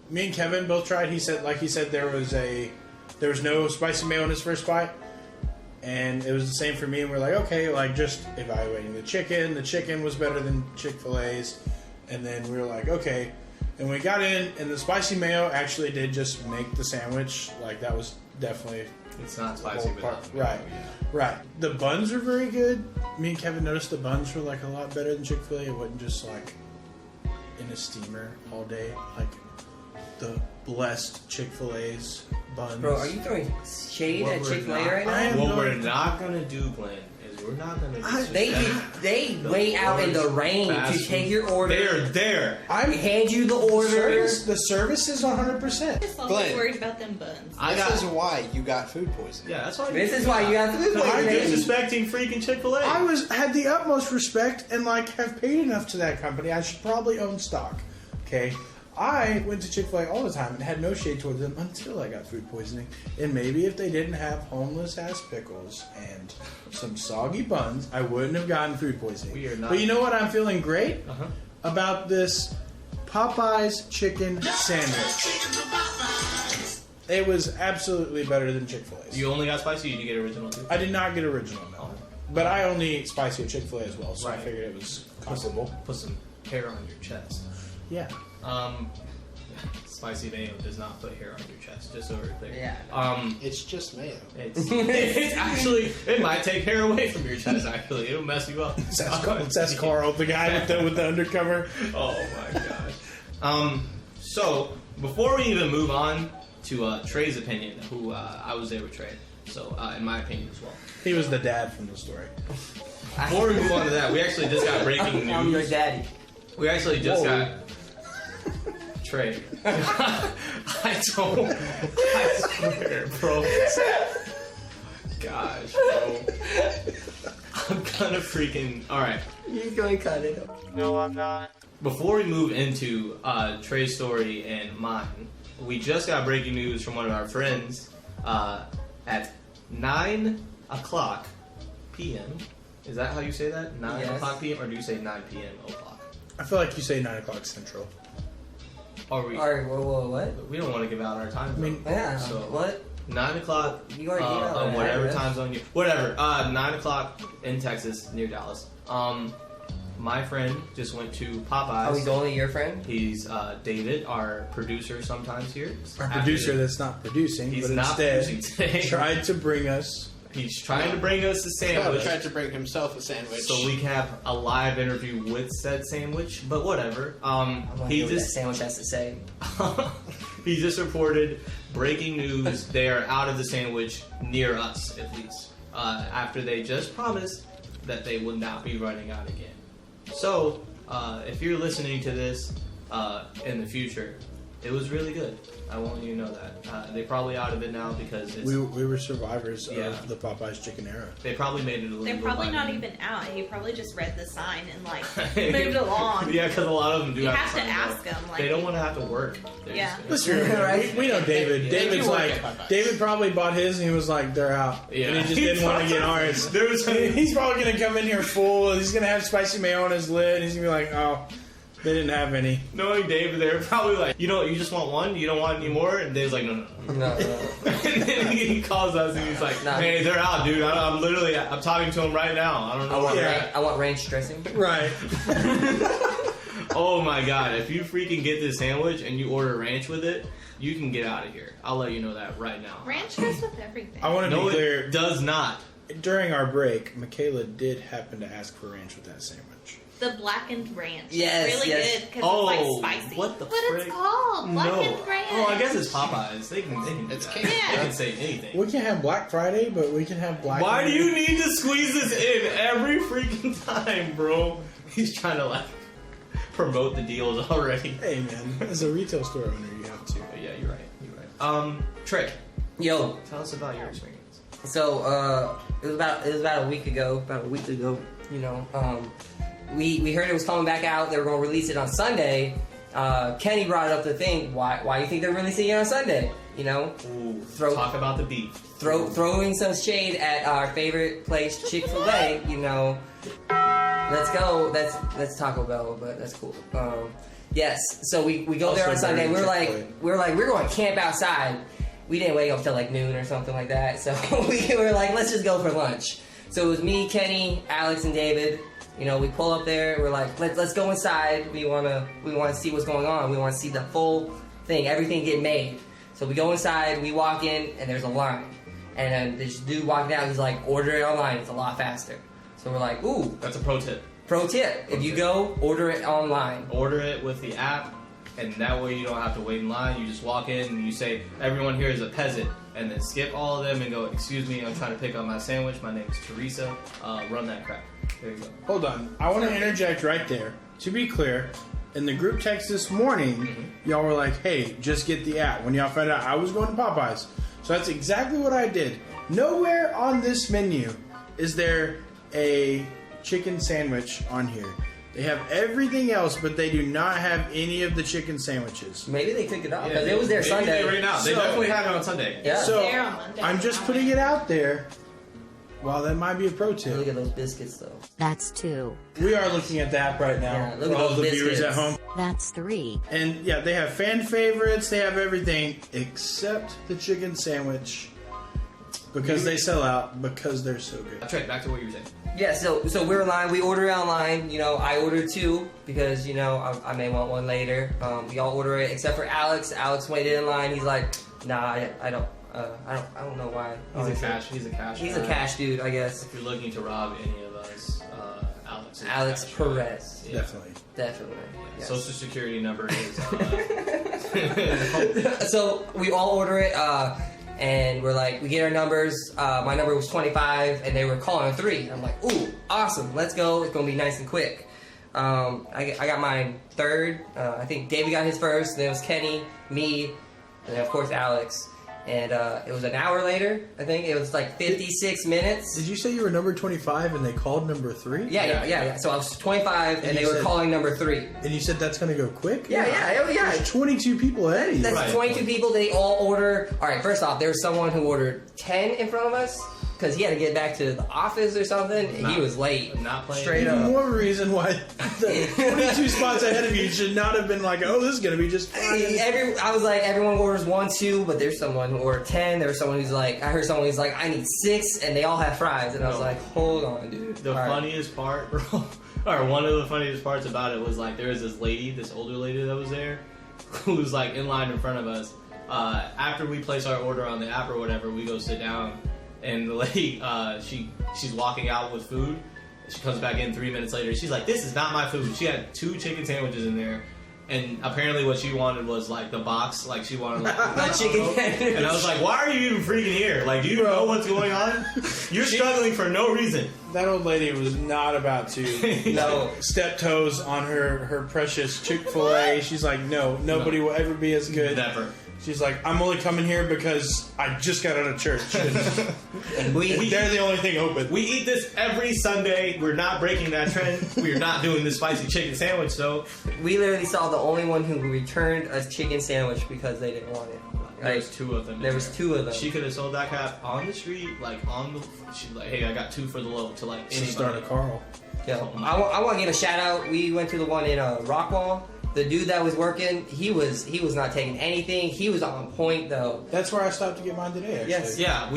C: Me and Kevin both tried. He said there was no spicy mayo in his first bite, and it was the same for me. And we're like, okay, like just evaluating the chicken. The chicken was better than Chick-fil-A's. And then we were like, okay. And we got in, and the spicy mayo actually did just make the sandwich. Like, that was definitely...
A: It's not spicy, but...
C: Right. Right. The buns were very good. Me and Kevin noticed the buns were, like, a lot better than Chick-fil-A. It wasn't just, like, in a steamer all day. Like, the blessed Chick-fil-A's buns.
B: Bro, are you throwing shade at Chick-fil-A right now?
A: What we're not going to do, Glenn, is we're not going to...
B: They wait out in the rain to take your order.
A: They're there.
B: I hand you the order.
C: The service is 100%.
D: I'm always worried about them buns.
E: This is why you got food poisoning.
A: Yeah, that's why.
B: This is why you got food poisoning.
A: I'm disrespecting freaking Chick-fil-A.
C: I had the utmost respect and like have paid enough to that company. I should probably own stock. Okay. I went to Chick-fil-A all the time and had no shade towards them until I got food poisoning. And maybe if they didn't have homeless ass pickles and some soggy buns, I wouldn't have gotten food poisoning.
A: We are not.
C: But you know what? I'm feeling great about this Popeyes chicken sandwich. It was absolutely better than Chick-fil-A's.
A: You only got spicy? Or did you get original too?
C: I did not get original, no. But I only eat spicy at Chick-fil-A as well, so I figured it was comparable.
A: Put some hair on your chest.
C: Yeah.
A: Spicy mayo does not put hair on your chest, just so we're clear.
B: Yeah.
E: It's just mayo.
A: It's actually, it might take hair away from your chest, actually. It'll mess you up.
C: That's Carl, the guy with the undercover.
A: Oh my gosh. So, before we even move on to Trey's opinion, who I was there with Trey, so in my opinion as well.
C: He was the dad from the story.
A: Before we move on to that, we actually just got breaking news.
B: I'm your daddy.
A: We actually just got... Trey. I swear, bro. Gosh, bro. I'm gonna freaking... Alright.
B: You're going to cut it.
A: No, I'm not. Before we move into Trey's story and mine, we just got breaking news from one of our friends at 9 o'clock p.m. Is that how you say that? 9 o'clock p.m. or do you say 9 p.m. o'clock?
C: I feel like you say 9 o'clock Central.
A: Are we?
B: Alright, what?
A: We don't want to give out our time.
C: I mean,
B: yeah.
A: So
B: what?
A: 9 o'clock.
B: You already gave out
A: whatever
B: address.
A: time zone you. Whatever. 9 o'clock in Texas, near Dallas. My friend just went to Popeyes.
B: Oh, he's only your friend?
A: He's David, our producer sometimes here.
C: Our producer that's not producing,
A: He's
C: but
A: not
C: instead
A: producing today.
C: tried to bring us.
A: He's trying to bring us a sandwich.
E: Tried to bring himself a sandwich.
A: So we can have a live interview with said sandwich, but whatever. He just
B: that sandwich has to say.
A: He just reported breaking news. They are out of the sandwich near us, at least. After they just promised that they would not be running out again. So, if you're listening to this in the future, it was really good. I want you to know that. They're probably out of it now because it's...
C: We were survivors of the Popeyes chicken era.
A: They probably made it illegal.
D: They're probably not even out. He probably just read the sign and like moved along.
A: Yeah, because a lot of them do
D: You
A: have
D: have to ask them. Like,
A: they don't want to have to work. They're
D: Yeah.
A: just
C: Listen, we know David. David's like, David probably bought his and he was like, they're out.
A: Yeah.
C: And he just didn't want to get ours. He's probably going to come in here full. He's going to have spicy mayo on his lid. He's going to be like, oh, they didn't have any.
A: Knowing David, they're probably like, you just want one? You don't want any more? And Dave's like, no.
B: No.
A: And then he calls us and he's like, hey, they're out, dude. I'm talking to him right now. I don't know where they're at.
B: I want ranch dressing.
C: Right.
A: Oh my god, if you freaking get this sandwich and you order ranch with it, you can get out of here. I'll let you know that right now.
D: ranch goes with everything.
C: I want to be clear.
A: It does not.
C: During our break, Michaela did happen to ask for ranch with that sandwich.
D: the blackened ranch.
B: Yes,
D: It's really
B: yes.
D: good because it's like spicy.
A: What the
D: But it's
A: frick?
D: called blackened ranch.
A: Oh, I guess it's Popeyes. They can do
E: It's
A: that.
E: cake.
A: They can say anything.
C: We can have Black Friday, but we can have Black.
A: Why do
C: Friday.
A: you need to squeeze this in every freaking time, bro? He's trying to like promote the deals already.
C: Hey man, as a retail store owner, you have to.
A: But yeah, you're right. You're right. Trick.
B: Yo,
A: Tell us about your experience.
B: so it was about a week ago. You know, we heard it was coming back out. They were going to release it on Sunday. Kenny brought up the thing. Why do you think they're releasing it on Sunday? You know,
A: Ooh, talk about the beef.
B: throwing some shade at our favorite place, Chick-fil-A. You know, let's go. That's Taco Bell, but that's cool. Yes, so we go there on
C: Also
B: Sunday.
C: very
B: We're going to camp outside. We didn't wake up till like noon or something like that. So we were like, let's just go for lunch. So it was me, Kenny, Alex, and David. You know, we pull up there. We're like, let's go inside. We wanna see what's going on. We want to see the full thing, everything get made. So we go inside. We walk in, and there's a line. And then this dude walking out. He's like, order it online. It's a lot faster. So we're like, ooh.
A: That's a pro tip.
B: Pro tip. If you go, order it online.
A: Order it with the app, and that way you don't have to wait in line. You just walk in and you say, everyone here is a peasant. And then skip all of them and go, excuse me, I'm trying to pick up my sandwich. My name is Teresa. Run that crap. There you go.
C: Hold on, I want to interject right there. To be clear, in the group text this morning, y'all were like, "Hey, just get the app." When y'all found out I was going to Popeyes, so that's exactly what I did. Nowhere on this menu is there a chicken sandwich on here. They have everything else, but they do not have any of the chicken sandwiches.
B: Maybe they took it off because it was there
A: Maybe
B: Sunday.
A: right now. They definitely had it on Sunday.
B: Yeah.
C: So
D: There on Monday.
C: I'm just putting it out there. While that might be a pro
B: Look
C: tip,
B: at those biscuits though.
M: That's 2.
C: we are looking at the app right now
B: Yeah, look
C: for
B: at
C: all
B: those
C: the viewers at
B: biscuits.
C: home.
M: That's 3.
C: And yeah, they have fan favorites. They have everything except the chicken sandwich because they sell out because they're so good.
A: Trick, back to what you were saying.
B: Yeah, so we're online. We order it online. You know, I ordered 2 because you know I may want one later. We all order it except for Alex. Alex waited in line. He's like, nah, I don't know why.
A: He's
B: honestly.
A: a cash.
B: He's a cash dude, I guess.
A: If you're looking to rob any of us, Alex. Is
B: Alex
A: cash.
B: Perez.
A: Yeah.
B: Definitely. Yes.
A: Social security number is.
B: So we all order it, and we're like, we get our numbers. My number was 25, and they were calling 3. I'm like, ooh, awesome, let's go. It's gonna be nice and quick. I got mine 3rd. I think David got his first. Then it was Kenny, me, and then of course Alex. And it was an hour later. I think it was like 56 minutes.
C: Did you say you were number 25 and they called number 3?
B: Yeah. So I was 25, and they were calling number 3.
C: And you said that's going to go quick?
B: Yeah.
C: There's 22 people ahead of you.
B: That's 22 people. They all order. All right. First off, there was someone who ordered 10 in front of us because he had to get back to the office or something. And he was late.
A: Not playing.
B: Straight
C: Even
B: up.
C: more reason why the 22 spots ahead of you should not have been like, oh, this is going to be just fine.
B: I was like, everyone orders 1, 2, but there's someone who ordered 10. There was someone who's like, I heard someone who's like, I need 6, and they all have fries. And I was like, hold on, dude.
A: The funniest part, bro, or one of the funniest parts about it was like there was this lady, this older lady that was there, who was like in line in front of us. After we place our order on the app or whatever, we go sit down, and the lady, she's walking out with food. She comes back in 3 minutes later. She's like, "This is not my food." She had 2 chicken sandwiches in there. And apparently what she wanted was like the box, like she wanted like
B: the chicken sandwich.
A: And I was like, why are you even freaking here? Like, do you know what's going on? You're struggling for no reason.
C: That old lady was not about to step toes on her precious Chick-fil-A. She's like, no, nobody will ever be as good.
A: Never.
C: She's like, I'm only coming here because I just got out of church. And they're the only thing open.
A: We eat this every Sunday. We're not breaking that trend. We're not doing the spicy chicken sandwich, though.
B: We literally saw the only one who returned a chicken sandwich because they didn't want it.
A: There was 2 of them.
B: There was 2 of them.
A: She could have sold that crap on the street, like on the. She's like, hey, I got 2 for the low to like anybody.
C: Start a Carl.
B: Yeah, I want to give a shout out. We went to the one in Rockwall. The dude that was working, he was not taking anything. He was on point though.
C: That's where I stopped to get mine today. Actually.
B: Yes.
A: Yeah.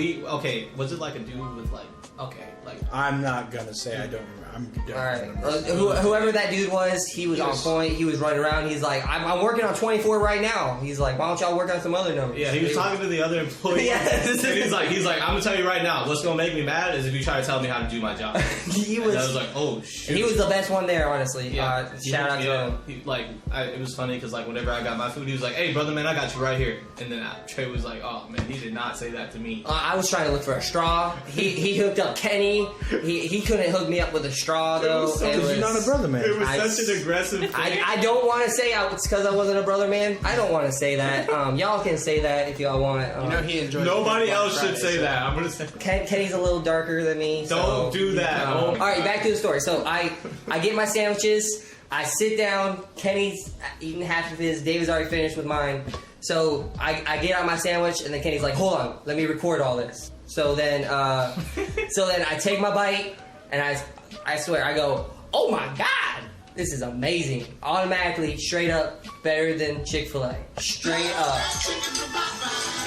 A: Was it like a dude with like? Okay. Like.
C: I'm not gonna say I don't remember. I'm
B: All right. Whoever that dude was, he was on point. He was running around. He's like, I'm working on 24 right now. He's like, why don't y'all work on some other numbers?
A: Yeah, he was talking to the other employee.
B: Yes.
A: And he's like, I'm gonna tell you right now, what's gonna make me mad is if you try to tell me how to do my job.
B: He
A: and I was like, oh shit.
B: He was the best one there, honestly.
A: Yeah.
B: Shout out to him.
A: It was funny because like whenever I got my food, he was like, hey brother man, I got you right here. And then Trey was like, oh man, he did not say that to me.
B: I was trying to look for a straw. He hooked up Kenny. He couldn't hook me up with a straw though.
C: Because you're not a brother man.
A: It was such an aggressive thing.
B: I don't want to say it's because I wasn't a brother man. I don't want to say that. Y'all can say that if y'all want.
E: He enjoys.
A: Nobody else should say that. I'm gonna say.
B: Kenny's a little darker than me.
A: Don't do that.
B: All right, back to the story. So I get my sandwiches. I sit down. Kenny's eating half of his. David's already finished with mine. So I get out my sandwich, and then Kenny's like, "Hold on, let me record all this." So then I take my bite, and I swear I go, "Oh my god, this is amazing!" Automatically, straight up, better than Chick-fil-A. Straight up.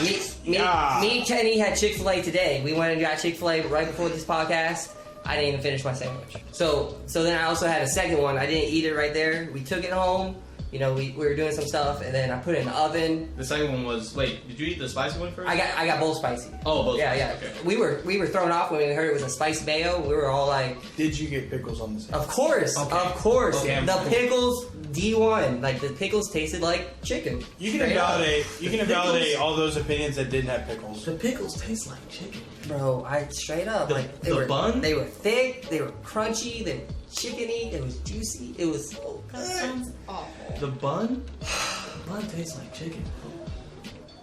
B: Me and Kenny had Chick-fil-A today. We went and got Chick-fil-A right before this podcast. I didn't even finish my sandwich. So then I also had a second one. I didn't eat it right there. We took it home. You know, we were doing some stuff, and then I put it in the oven.
A: The second one was did you eat the spicy one first?
B: I got both spicy.
A: Oh, both.
B: Yeah,
A: spicy.
B: yeah.
A: Okay.
B: We were thrown off when we heard it was a spicy mayo. We were all like,
C: did you get pickles on the sandwich?
B: Of course.
A: Okay.
B: The pickles D1, like the pickles tasted like chicken.
C: You can invalidate all those opinions that didn't have pickles.
A: The pickles taste like chicken.
B: Bro, straight up
A: bun?
B: They were thick, they were crunchy, they were chickeny, it was juicy, it was so good.
D: That sounds awful.
A: The bun? The bun tastes like chicken.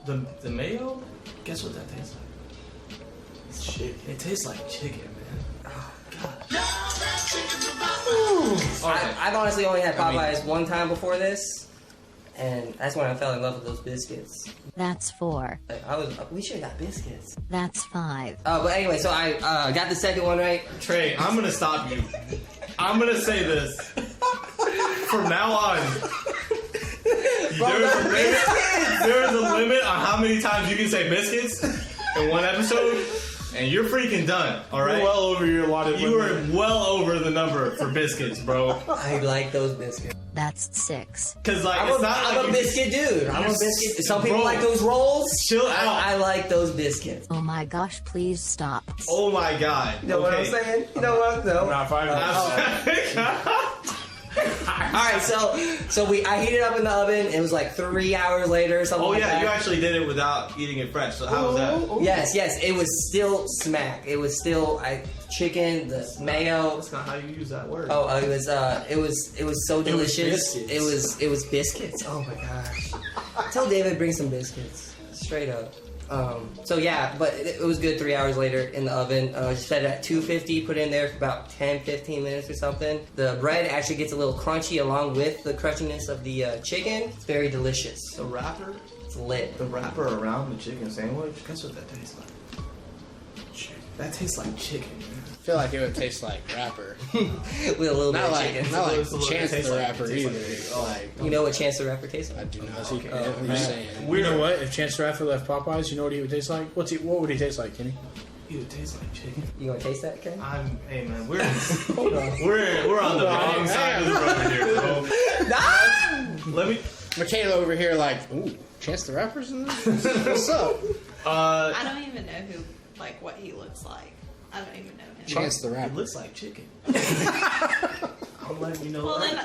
A: The mayo? Guess what that tastes like? It's chicken. It tastes like chicken, man. Oh god.
B: I've honestly only had Popeyes one time before this, and that's when I fell in love with those biscuits.
M: That's 4.
B: We should have got biscuits.
M: That's 5.
B: But anyway, so I got the second one right.
A: Trey, I'm gonna stop you. I'm gonna say this. From now on, there is a limit on how many times you can say biscuits in one episode, and you're freaking done. All right,
C: you're well over your allotted.
A: You are well over the number for biscuits, bro.
B: I like those biscuits.
M: That's 6.
A: Cause like
B: I'm a biscuit dude. I'm a biscuit. Some people like those rolls.
A: Chill out.
B: I like those biscuits.
M: Oh my gosh! Please stop.
A: Oh my god.
B: You know what I'm saying? You know what? No.
C: Not 5 minutes.
B: Alright, so I heated it up in the oven. It was like 3 hours later or something.
A: Oh yeah,
B: like that.
A: you actually did it without eating it fresh. So how was that?
B: Yes, it was still smack. It was still chicken, the mayo.
A: That's not how you use that word.
B: Oh, it was so delicious. It was biscuits. Oh my gosh. Tell David bring some biscuits. Straight up. So yeah, but it was good 3 hours later in the oven. Just set it at 250, put it in there for about 10-15 minutes or something. The bread actually gets a little crunchy along with the crunchiness of the chicken. It's very delicious.
A: The wrapper?
B: It's lit.
A: The wrapper around the chicken sandwich? Guess what that tastes like? Chicken. That tastes like chicken, man.
E: I feel like it would taste like wrapper.
B: With a little bit of chicken.
E: Not like Chance the Rapper either.
B: You know what Chance the Rapper tastes like?
E: I do not.
C: I'm just saying. You know what? If Chance the Rapper left Popeyes, you know what he would taste like? What would he taste like, Kenny?
A: He would taste like chicken.
B: You gonna taste that, Ken?
A: Hey man, we're on the wrong side of the road here, bro. Let me.
E: Michaela over here, like, ooh, Chance the Rapper's in this? What's up?
D: I don't even know what he looks like. I don't even know him.
E: Chance the Rapper.
A: It looks like chicken. I'm letting you know.
D: Well, then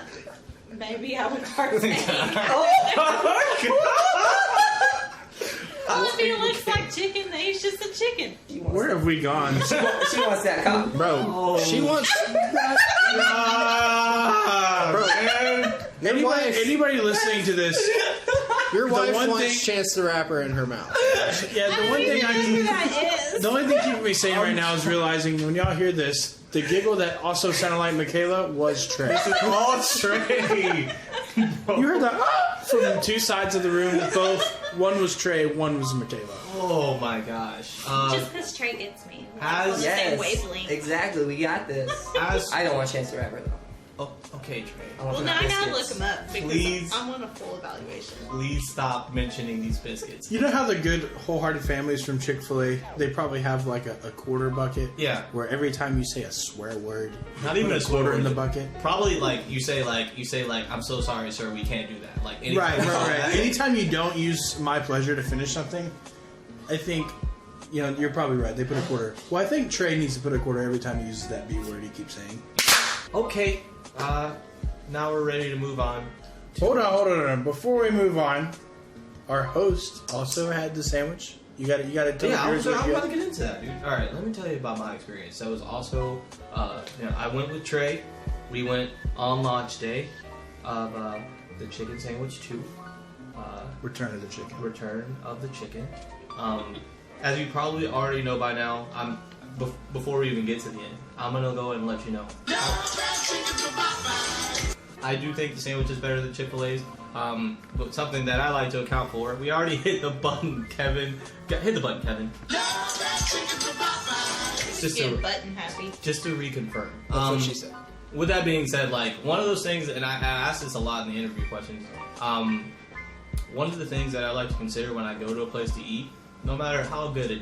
D: maybe I would partake. Well, if he looks like chicken, then he's just a chicken.
C: Where have we gone?
B: She wants that cup.
E: Bro, she wants...
C: Bro, anybody listening to this...
E: Your wife
C: one
E: wants Chance the Rapper in her mouth.
C: Yeah, the only thing keeping me sane right now is realizing when y'all hear this, the giggle that also sounded like Michaela was Trey.
A: This is all Trey.
C: You heard that from two sides of the room. One was Trey, one was Michaela.
A: Oh my gosh.
D: Just because Trey gets me. We're on the same wavelength.
B: Exactly, we got this. I don't want Chance the Rapper though.
A: Oh, okay, Trey.
D: Well, now I gotta look them up because
A: Please.
D: I want a full evaluation.
A: Please stop mentioning these biscuits.
C: You know how the good wholehearted families from Chick-fil-A, they probably have like a quarter bucket?
A: Yeah.
C: Where every time you say a swear word,
A: Not
C: you
A: even
C: put
A: a quarter
C: in the bucket.
A: Probably like you say I'm so sorry, sir, we can't do that. Like
C: Right. Anytime you don't use my pleasure to finish something, I think, you're probably right. They put a quarter. Well, I think Trey needs to put a quarter every time he uses that B word he keeps saying.
A: Okay. Now we're ready to move on.
C: Hold on. Before we move on, our host also had the sandwich. You got to tell yours.
A: I'm about to get into that, dude. All right, let me tell you about my experience. That was also, I went with Trey. We went on launch day of the chicken sandwich 2.
C: Return of the chicken.
A: Return of the chicken. As you probably already know by now, before we even get to the end, I'm gonna go ahead and let you know. I do think the sandwich is better than Chick-fil-A's, but something that I like to account for. We already hit the button, Kevin. Hit the button, Kevin.
D: Get button happy.
A: Just to reconfirm.
E: That's what she said.
A: With that being said, like one of those things, and I asked this a lot in the interview questions. One of the things that I like to consider when I go to a place to eat, no matter how good it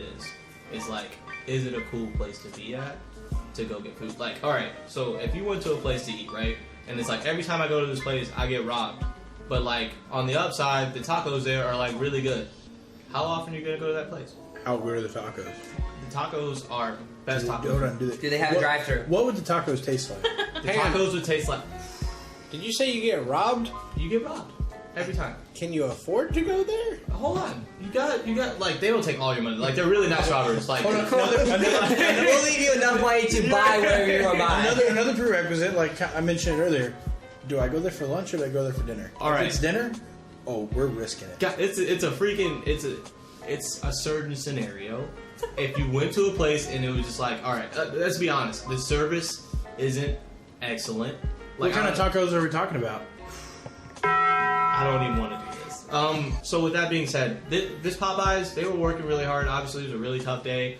A: is like, is it a cool place to be at to go get food? Like, all right, so if you went to a place to eat, right, and it's like every time I go to this place, I get robbed. But like on the upside, the tacos there are like really good. How often are you gonna go to that place?
C: How good are the tacos?
A: The tacos are best tacos.
C: Hold on, do
B: they have a drive-thru?
C: What would the tacos taste like?
A: The tacos would taste like.
E: Did you say you get robbed?
A: You get robbed every time.
E: Can you afford to go there?
A: Hold on, you got like they don't take all your money. Like they're really nice robbers. Like
B: we'll leave you enough money to buy whatever you want to buy.
C: Another prerequisite, like I mentioned earlier, do I go there for lunch or do I go there for dinner?
A: All right,
C: if it's dinner. Oh, we're risking it.
A: It's a certain scenario. If you went to a place and it was just like, all right, let's be honest, the service isn't excellent. Like,
C: What kind of tacos are we talking about?
A: I don't even want to do this. So with that being said, this Popeyes, they were working really hard. Obviously, it was a really tough day.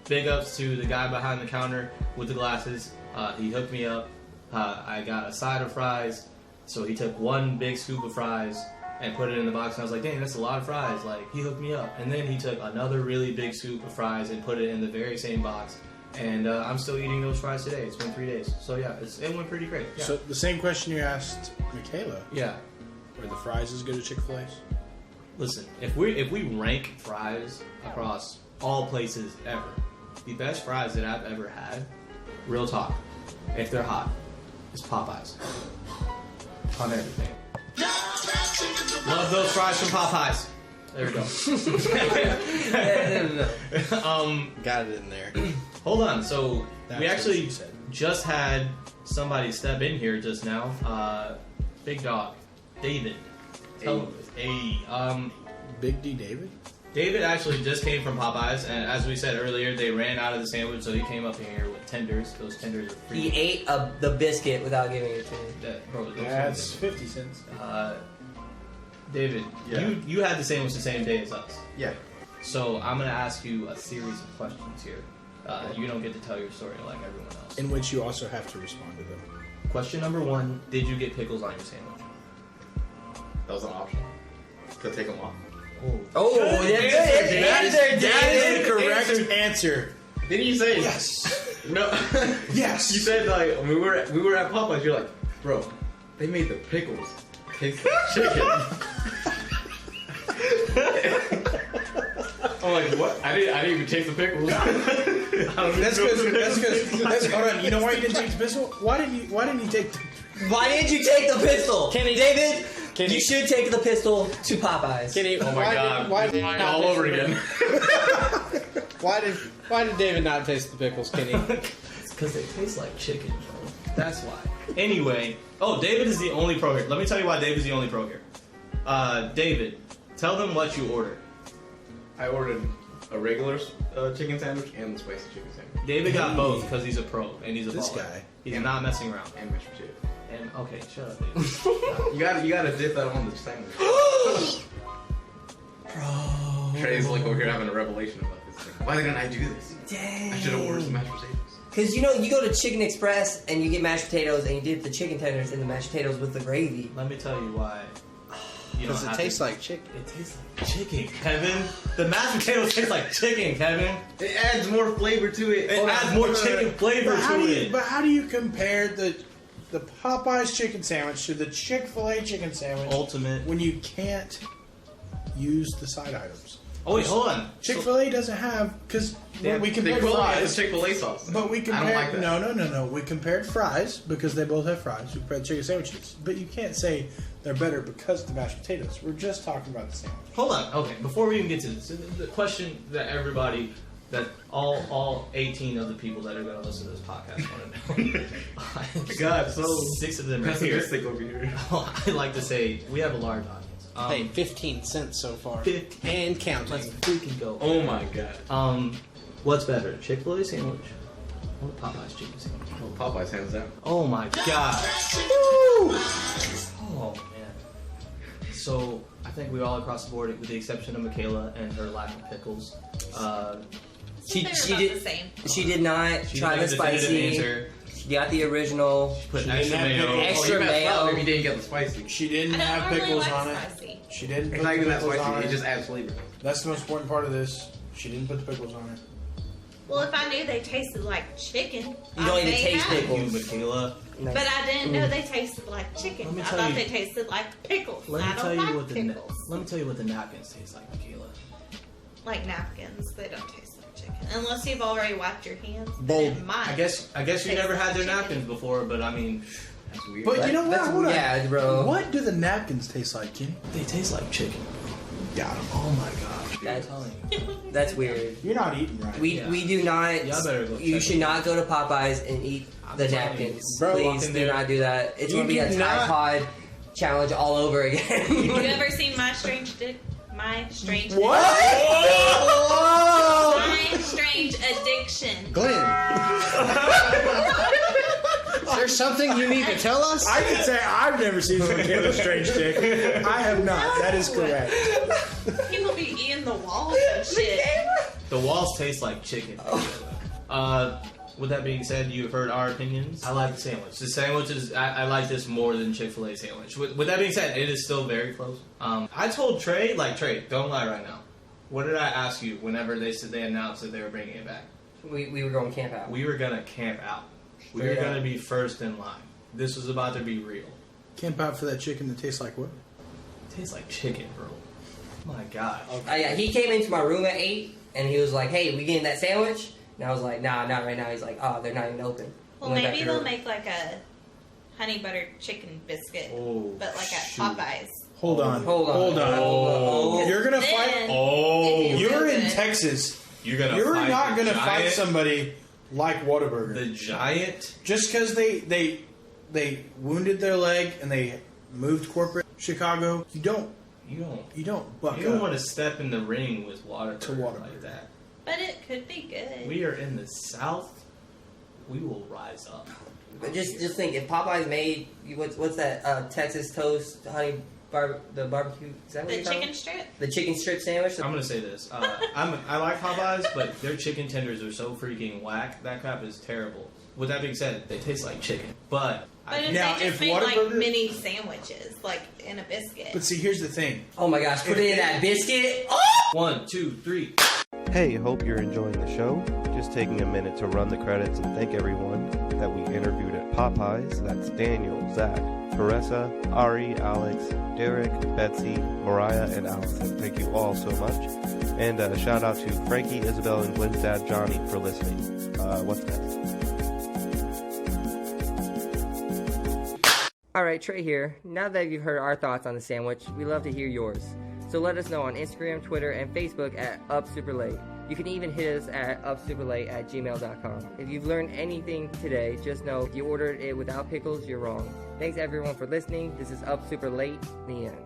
A: Big ups to the guy behind the counter with the glasses. He hooked me up. I got a side of fries. So he took one big scoop of fries and put it in the box. And I was like, dang, that's a lot of fries. Like, he hooked me up. And then he took another really big scoop of fries and put it in the very same box. And I'm still eating those fries today. It's been 3 days. So yeah, it went pretty great. Yeah.
C: So the same question you asked Michaela.
A: Yeah.
C: Were the fries as good as Chick-fil-A's?
A: Listen, if we rank fries across all places ever, the best fries that I've ever had, real talk, if they're hot, is Popeyes. On everything. Love those fries from Popeyes. There we go.
E: Got it in there.
A: Hold on. So
C: That's
A: we
C: what
A: actually
C: she said.
A: just had somebody step in here just now. Big dog, David.
C: Big D David?
A: David actually just came from Popeyes, and as we said earlier, they ran out of the sandwich, so he came up here with tenders. Those tenders are free.
B: He ate the biscuit without giving it to me.
C: That's 50 cents.
A: David, you had the sandwich the same day as us.
N: Yeah.
A: So I'm going to ask you a series of questions here. You don't get to tell your story like everyone else.
C: In which you also have to respond to them.
A: Question number 1, did you get pickles on your sandwich?
N: That was an option. Could take them off.
B: Oh,
C: that is the correct answer.
N: Didn't you say
C: yes?
N: No.
C: Yes.
N: You said like when we were at Popeyes. You're like, bro, they made the pickles taste like chicken. I'm like, what? I didn't even taste the pickles.
C: That's because. Hold on. You know why you didn't take the pistol? Why didn't you take?
B: Why didn't you take the pistol, David?
E: Kenny,
B: you should take the pistol to Popeyes.
E: Kenny,
N: oh my God!
E: All
N: over again.
E: Why did David not taste the pickles, Kenny?
A: It's because they taste like chicken, bro. That's why. Anyway, David is the only pro here. Let me tell you why David's the only pro here. David, tell them what you ordered.
N: I ordered a regular chicken sandwich and the spicy chicken sandwich.
A: David got both because he's a pro and he's a
C: This
A: baller.
C: guy.
A: He's not messing around.
N: And mashed potatoes.
A: And okay, shut up, David.
N: You gotta dip that on the sandwich.
B: Bro.
N: Trey's like over here having a revelation about this thing. Why didn't I do this?
B: Dang.
N: I should have ordered some mashed potatoes.
B: Because you go to Chicken Express and you get mashed potatoes and you dip the chicken tenders in the mashed potatoes with the gravy.
A: Let me tell you why.
E: Because it tastes like chicken.
A: It tastes like chicken, Kevin. The mashed potatoes taste like chicken, Kevin.
N: It adds more flavor to it.
A: It adds more chicken flavor to it.
C: But how do you compare the Popeyes chicken sandwich to the Chick-fil-A chicken sandwich?
A: Ultimate.
C: When you can't use the side items.
A: Oh wait, hold on.
C: Chick-fil-A doesn't have we compared fries.
N: Chick-fil-A sauce.
C: But we compared.
N: I don't like that.
C: No. We compared fries because they both have fries. We compared chicken sandwiches, but you can't say they're better because of the mashed potatoes. We're just talking about the sandwich.
A: Hold on. Okay, before we even get to this, the question that everybody, that all 18 of the people that are going to listen to this podcast want to know.
N: God, so
A: 6 of them are here.
N: pessimistic over here.
A: I like to say we have a large audience.
E: Hey, 15 cents so far.
A: 15.
E: And counting.
A: Let's freaking go.
N: Oh my god.
A: What's better, Chick-fil-A sandwich or Popeye's chicken sandwich?
N: Oh, Popeye's hands down.
A: Oh my god. Oh man. So I think we all across the board, with the exception of Michaela and her lack of pickles.
B: She
D: They're about
B: did.
D: the same.
B: She did not
A: She
B: try the
A: gave a definitive
B: spicy.
A: answer.
B: She got the original.
A: Put
C: She
A: extra
C: didn't have
A: mayo.
C: pickles.
B: Extra mayo.
N: Maybe you didn't get the spicy.
C: She didn't
D: I don't
C: have
D: normally
C: pickles
D: like
C: on it.
D: spicy.
C: She didn't
N: It's
C: put
N: not
C: the
N: even that
C: pickles on
N: spicy.
C: it.
N: It just adds flavor.
C: That's the most important part of this. She didn't put the pickles on it.
D: Well, if I knew they tasted like chicken,
B: You don't even
D: may
B: taste
D: have.
B: pickles.
A: You, Michaela.
B: Nice.
D: But I didn't know they tasted like
A: Let
D: chicken.
A: me
D: I
A: tell
D: thought
A: you-
D: they tasted like pickles.
A: Let me
D: I
A: tell
D: don't
A: you
D: like
A: what the
D: pickles.
A: let me tell you what the napkins taste like, Michaela.
D: Like napkins, they don't taste like chicken unless you've already wiped your hands.
E: Bold.
D: Then it might.
A: I guess you
D: Tastes
A: never had their
D: like chicken.
A: napkins before, but I mean,
N: That's weird.
C: But you know what?
B: That's-
C: Hold on.
B: yeah, bro.
C: What do the napkins taste like, Kenny?
A: they taste like chicken.
C: Got 'em.
A: Oh my gosh, dude, I'm
B: That's-
A: telling you.
B: That's weird.
C: You're not eating right.
B: We do not.
A: Y'all better go
B: You
A: check
B: should
A: it.
B: not go to Popeyes and eat
A: I'm
B: the
A: telling you.
B: napkins.
C: Bro,
B: Please
A: walk in
B: do
A: there.
B: not do that. It's
C: You
B: gonna be a
C: do not-
B: tripod challenge all over again.
D: You ever seen My Strange Dick? My Strange
C: What?
D: My Strange Addiction.
E: Glenn. Is there something you need to tell us?
C: I can say I've never seen Michaela Strange Dick. I have not. That is correct.
D: People be eating the walls and shit.
A: The walls taste like chicken. With that being said, you've heard our opinions. I like the sandwich. The sandwich is, I like this more than Chick-fil-A sandwich. With that being said, it is still very close. I told Trey, don't lie right now. What did I ask you whenever they said they announced that they were bringing it back?
B: We were going camp out.
A: We were gonna camp out. We were
B: Straight
A: gonna
B: up.
A: be first in line. This was about to be real.
C: Camp out for that chicken that tastes like what?
A: It tastes like chicken, bro. Oh my gosh.
B: Yeah, he came into my room at 8 and he was like, "Hey, we getting that sandwich?" And I was like, "Nah, not right now." He's like, "Oh, they're not even open."
D: Well,
B: Went back
D: maybe
B: to
D: they'll
B: her-
D: make like a honey buttered chicken biscuit,
A: Oh,
D: but like at
A: shoot.
D: Popeyes.
C: Hold on.
B: Hold on.
C: Hold on.
B: Oh.
C: You're gonna
D: Then,
C: fight.
A: Oh,
D: if you
C: You're
D: do
C: in
D: good-
C: Texas.
A: You're gonna.
C: You're
A: fight
C: not
A: the
C: gonna fight
A: giant-
C: somebody like Whataburger.
A: The giant.
C: Just because they wounded their leg and they moved corporate Chicago, you don't buck
A: You don't
C: up.
A: want to step in the ring with water
C: To Whataburger.
A: like that.
D: But it could be good.
A: We are in the South. We will rise up.
B: But just think, if Popeyes made what's that Texas toast honey the barbecue? Is that what
D: The
B: you're talking
D: chicken
B: about?
D: strip.
B: The chicken strip sandwich.
A: I'm gonna say this. I like Popeyes, but their chicken tenders are so freaking whack. That crap is terrible. With that being said, they taste like chicken. But
D: But if
C: Now,
D: they
C: if
D: just made like
C: Whataburger-
D: mini sandwiches, like in a biscuit.
C: But see, here's the thing.
B: Oh my gosh! Put it in that biscuit. Oh!
A: 1, 2, 3.
F: Hey, hope you're enjoying the show. Just taking a minute to run the credits and thank everyone that we interviewed at Popeyes. That's Daniel, Zach, Teresa, Ari, Alex, Derek, Betsy, Mariah, and Allison. Thank you all so much. And shout out to Frankie, Isabel, and Glenn's dad, Johnny, for listening. What's next?
B: Alright, Trey here. Now that you've heard our thoughts on the sandwich, we love to hear yours. So let us know on Instagram, Twitter, and Facebook at UpSuperLate. You can even hit us at upsuperlate@gmail.com. If you've learned anything today, just know if you ordered it without pickles, you're wrong. Thanks everyone for listening. This is Up Super Late, the end.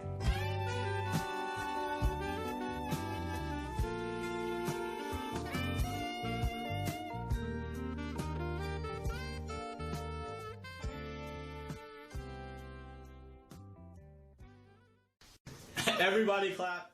A: Everybody clap.